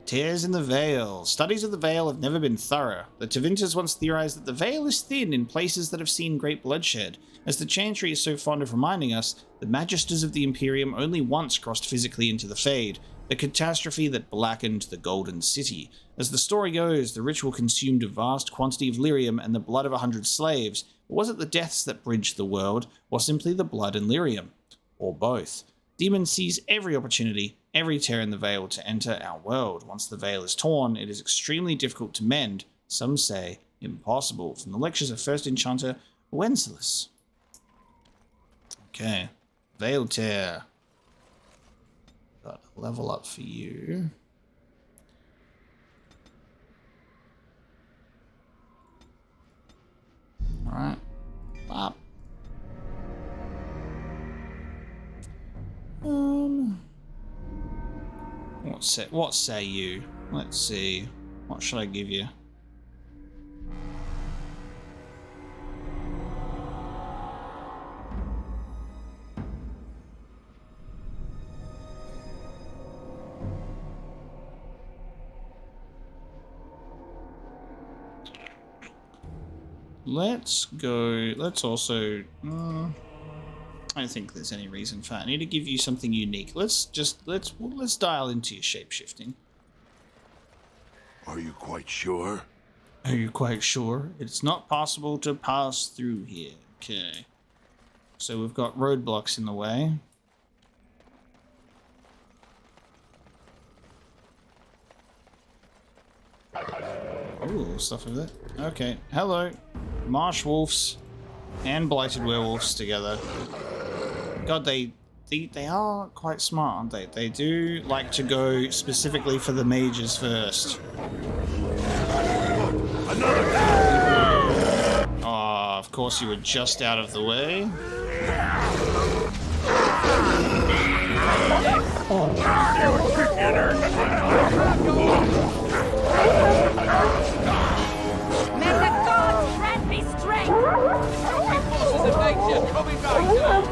Tears in the veil. Studies of the veil have never been thorough. The Tevinters once theorized that the veil is thin in places that have seen great bloodshed. As the Chantry is so fond of reminding us, the Magisters of the Imperium only once crossed physically into the Fade, the catastrophe that blackened the Golden City. As the story goes, the ritual consumed a vast quantity of lyrium and the blood of 100 slaves. Was it the deaths that bridged the world, or simply the blood and lyrium? Or both? Demon sees every opportunity, every tear in the veil to enter our world. Once the veil is torn, it is extremely difficult to mend, some say impossible. From the lectures of First Enchanter Wenceslas. Okay, veil tear. Got a level up for you. Alright, up. What say you? Let's see. What should I give you? Let's go. Let's also. I don't think there's any reason for it. I need to give you something unique. Let's dial into your shapeshifting. Are you quite sure? Are you quite sure? It's not possible to pass through here. Okay. So we've got roadblocks in the way. Ooh, stuff of that. Okay. Hello. Marsh wolves and blighted werewolves together. God, they are quite smart, aren't they? They do like to go specifically for the mages first. Oh, of course you were just out of the way. May the gods grant me strength! Forces of nature coming back!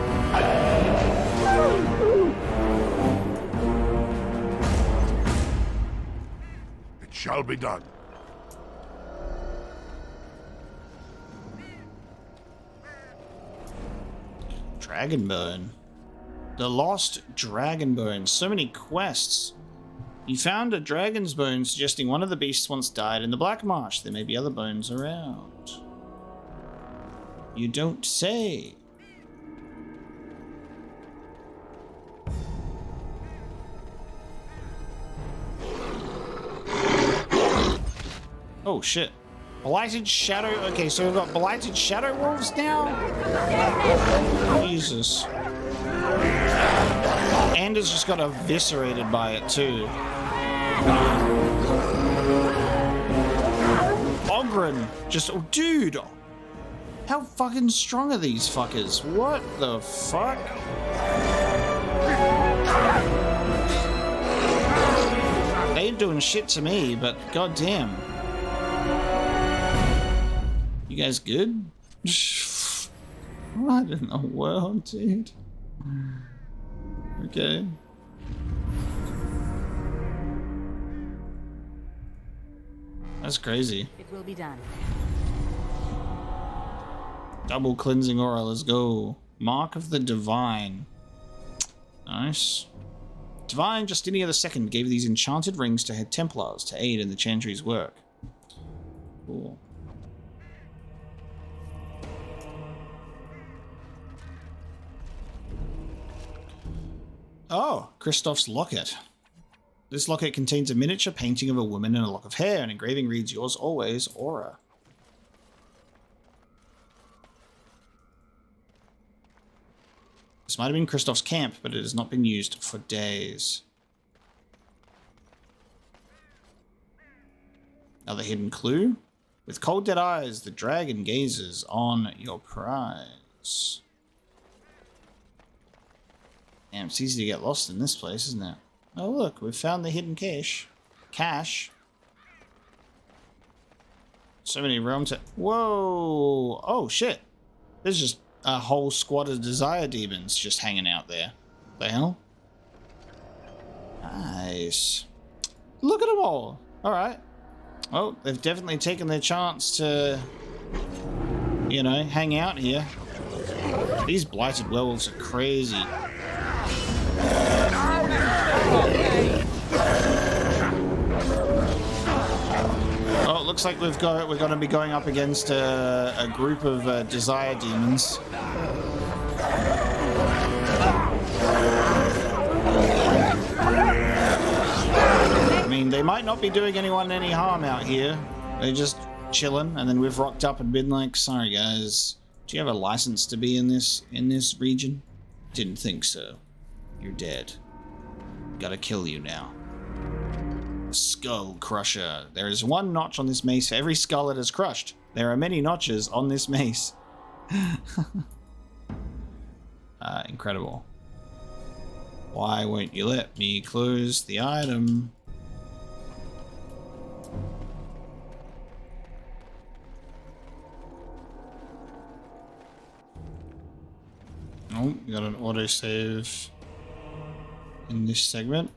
It shall be done. Dragonbone. The Lost Dragonbone. So many quests. You found a dragon's bone suggesting one of the beasts once died in the Blackmarsh. There may be other bones around. You don't say. Oh shit. Blighted Shadow. Okay, so we've got Blighted Shadow Wolves now? Jesus. Anders just got eviscerated by it too. Oghren just. Oh, dude! How fucking strong are these fuckers? What the fuck? They ain't doing shit to me, but goddamn. You guys good? What in the world, dude? Okay. That's crazy. It will be done. Double cleansing aura, let's go. Mark of the Divine. Nice. Divine Justinia II gave these enchanted rings to her Templars to aid in the Chantry's work. Cool. Oh, Kristoff's locket. This locket contains a miniature painting of a woman and a lock of hair. An engraving reads, "Yours always, Aura." This might have been Kristoff's camp, but it has not been used for days. Another hidden clue. With cold dead eyes, the dragon gazes on your prize. Damn, it's easy to get lost in this place, isn't it? Oh look, we've found the hidden cache. So many realms. Whoa! Oh shit! There's just a whole squad of desire demons just hanging out there. The hell? Nice. Look at them all. All right. Well, they've definitely taken their chance to, you know, hang out here. These blighted werewolves are crazy. Oh, it looks like we're going to be going up against a group of desire demons. I mean, they might not be doing anyone any harm out here. They're just chilling, and then we've rocked up and been like, "Sorry guys, do you have a license to be in this region?" Didn't think so. You're dead. Gotta kill you now. Skull Crusher. There is one notch on this mace for every skull it has crushed. There are many notches on this mace. Incredible. Why won't you let me close the item? Oh, we got an autosave in this segment.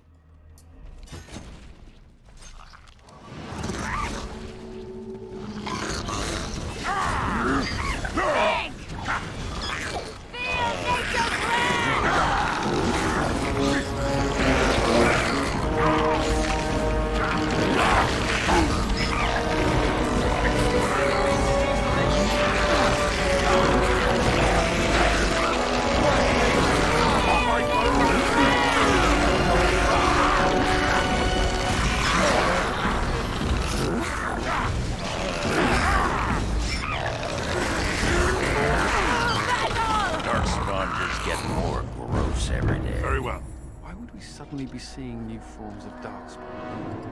Be seeing new forms of darkspawn.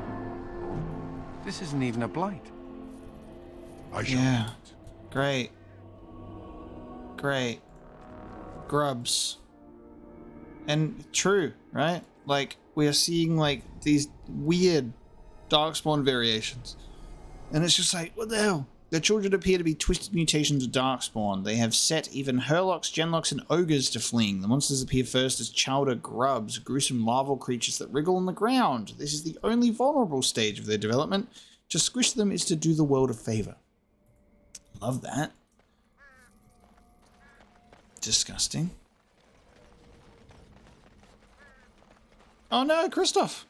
This isn't even a blight. Yeah. Great. Grubs. And true, right? Like, we are seeing like these weird darkspawn variations. And it's just like, what the hell? Their children appear to be twisted mutations of darkspawn. They have set even Hurlocks, Genlocks, and Ogres to fleeing. The monsters appear first as chowder grubs, gruesome larval creatures that wriggle on the ground. This is the only vulnerable stage of their development. To squish them is to do the world a favor. Love that. Disgusting. Oh no, Kristoff!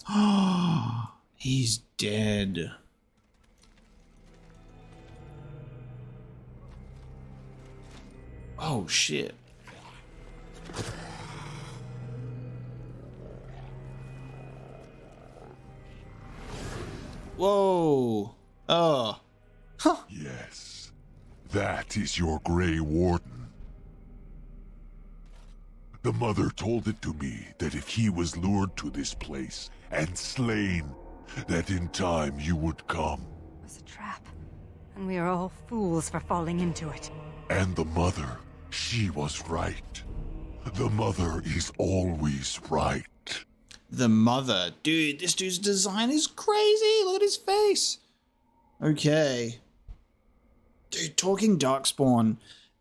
Oh, he's dead. Oh shit. Whoa. Oh. Huh. Yes. That is your Grey Warden. The mother told it to me that if he was lured to this place and slain, that in time you would come. It was a trap. And we are all fools for falling into it. And the mother, she was right. The mother is always right. The mother. Dude, this dude's design is crazy. Look at his face. Okay. Dude, talking Darkspawn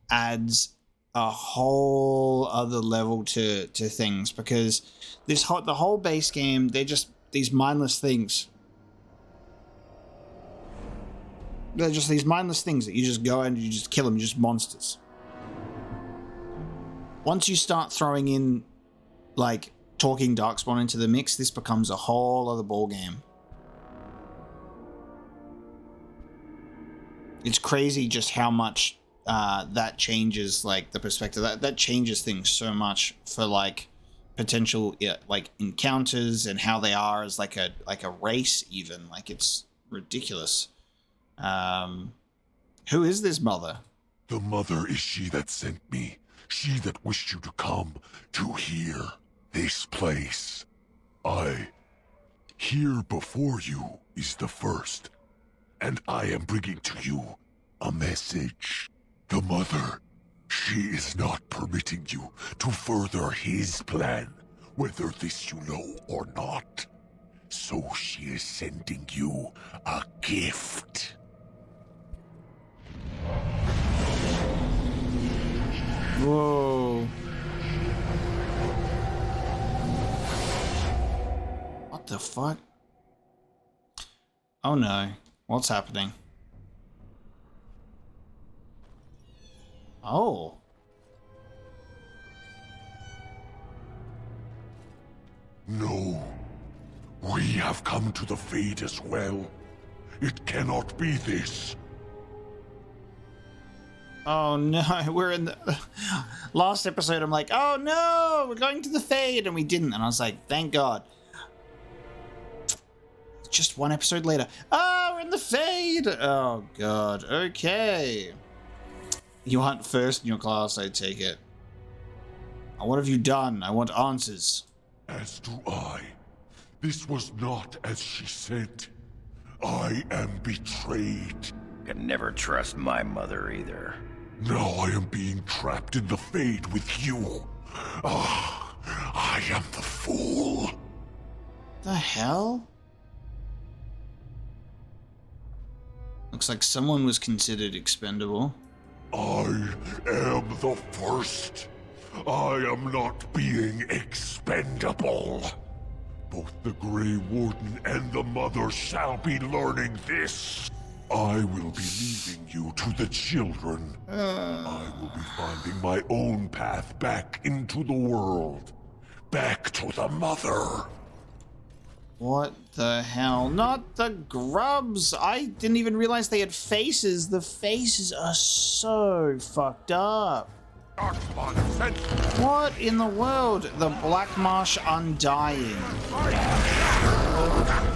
adds a whole other level to things, because the whole base game, they're just these mindless things. They're just these mindless things that you just go and you just kill them, just monsters. Once you start throwing in, like, talking Darkspawn into the mix, this becomes a whole other ball game. It's crazy just how much that changes, like, the perspective. That changes things so much for, like, potential, like, encounters and how they are as like a race even. Like, it's ridiculous. Who is this mother? The mother is she that sent me. She that wished you to come to here, this place. Here before you is the first, and I am bringing to you a message. The mother, she is not permitting you to further his plan, whether this you know or not. So she is sending you a gift. Whoa. What the fuck? Oh no. What's happening? Oh. No. We have come to the Fade as well. It cannot be this. Oh no, we're in the last episode. I'm like, oh no, we're going to the Fade, and we didn't. And I was like, thank God. Just one episode later. Oh, we're in the Fade. Oh God. Okay. You aren't first in your class, I take it. What have you done? I want answers. As do I. This was not as she said. I am betrayed. Can never trust my mother either. Now I am being trapped in the Fade with you. I am the fool. The hell? Looks like someone was considered expendable. I am the first. I am not being expendable. Both the Grey Warden and the Mother shall be learning this. I will be leaving you to the children. I will be finding my own path back into the world. Back to the Mother. What the hell? Not the grubs! I didn't even realize they had faces. The faces are so fucked up. What in the world? The Blackmarsh Undying.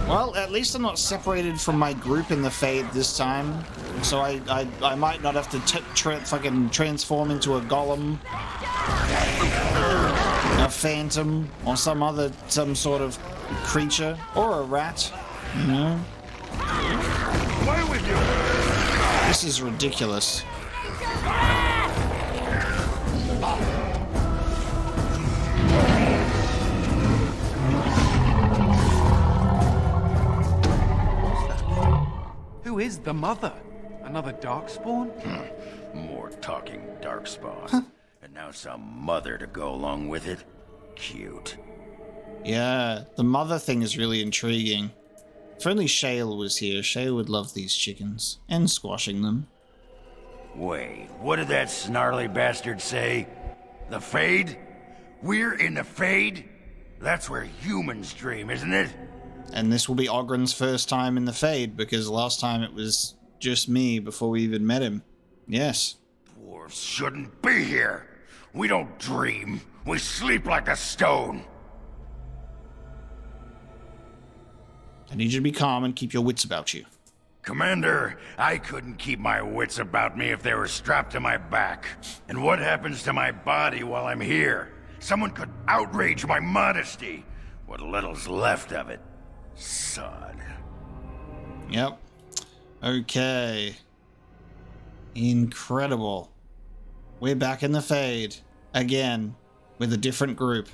Well, at least I'm not separated from my group in the Fade this time. So I might not have to fucking transform into a golem, a phantom, or some sort of creature, or a rat, you know? Why would you? This is ridiculous. Who is the mother? Another Darkspawn? More talking Darkspawn. And now some mother to go along with it? Cute. Yeah, the mother thing is really intriguing. If only Shale was here, Shale would love these chickens. And squashing them. Wait, what did that snarly bastard say? The Fade? We're in the Fade? That's where humans dream, isn't it? And this will be Oghren's first time in the Fade, because last time it was just me before we even met him. Yes. Dwarves shouldn't be here. We don't dream. We sleep like a stone. I need you to be calm and keep your wits about you. Commander, I couldn't keep my wits about me if they were strapped to my back. And what happens to my body while I'm here? Someone could outrage my modesty. What little's left of it. Sod. Yep. Okay. Incredible. We're back in the Fade again with a different group.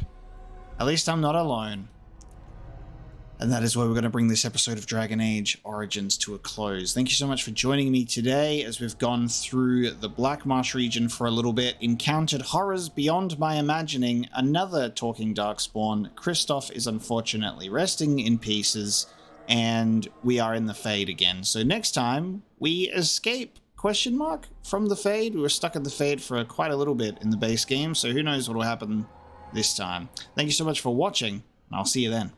At least I'm not alone. And that is where we're going to bring this episode of Dragon Age Origins to a close. Thank you so much for joining me today as we've gone through the Blackmarsh region for a little bit, encountered horrors beyond my imagining, another talking darkspawn. Kristoff is unfortunately resting in pieces, and we are in the Fade again. So next time, we escape, ? From the Fade. We were stuck in the Fade for quite a little bit in the base game, so who knows what will happen this time. Thank you so much for watching, and I'll see you then.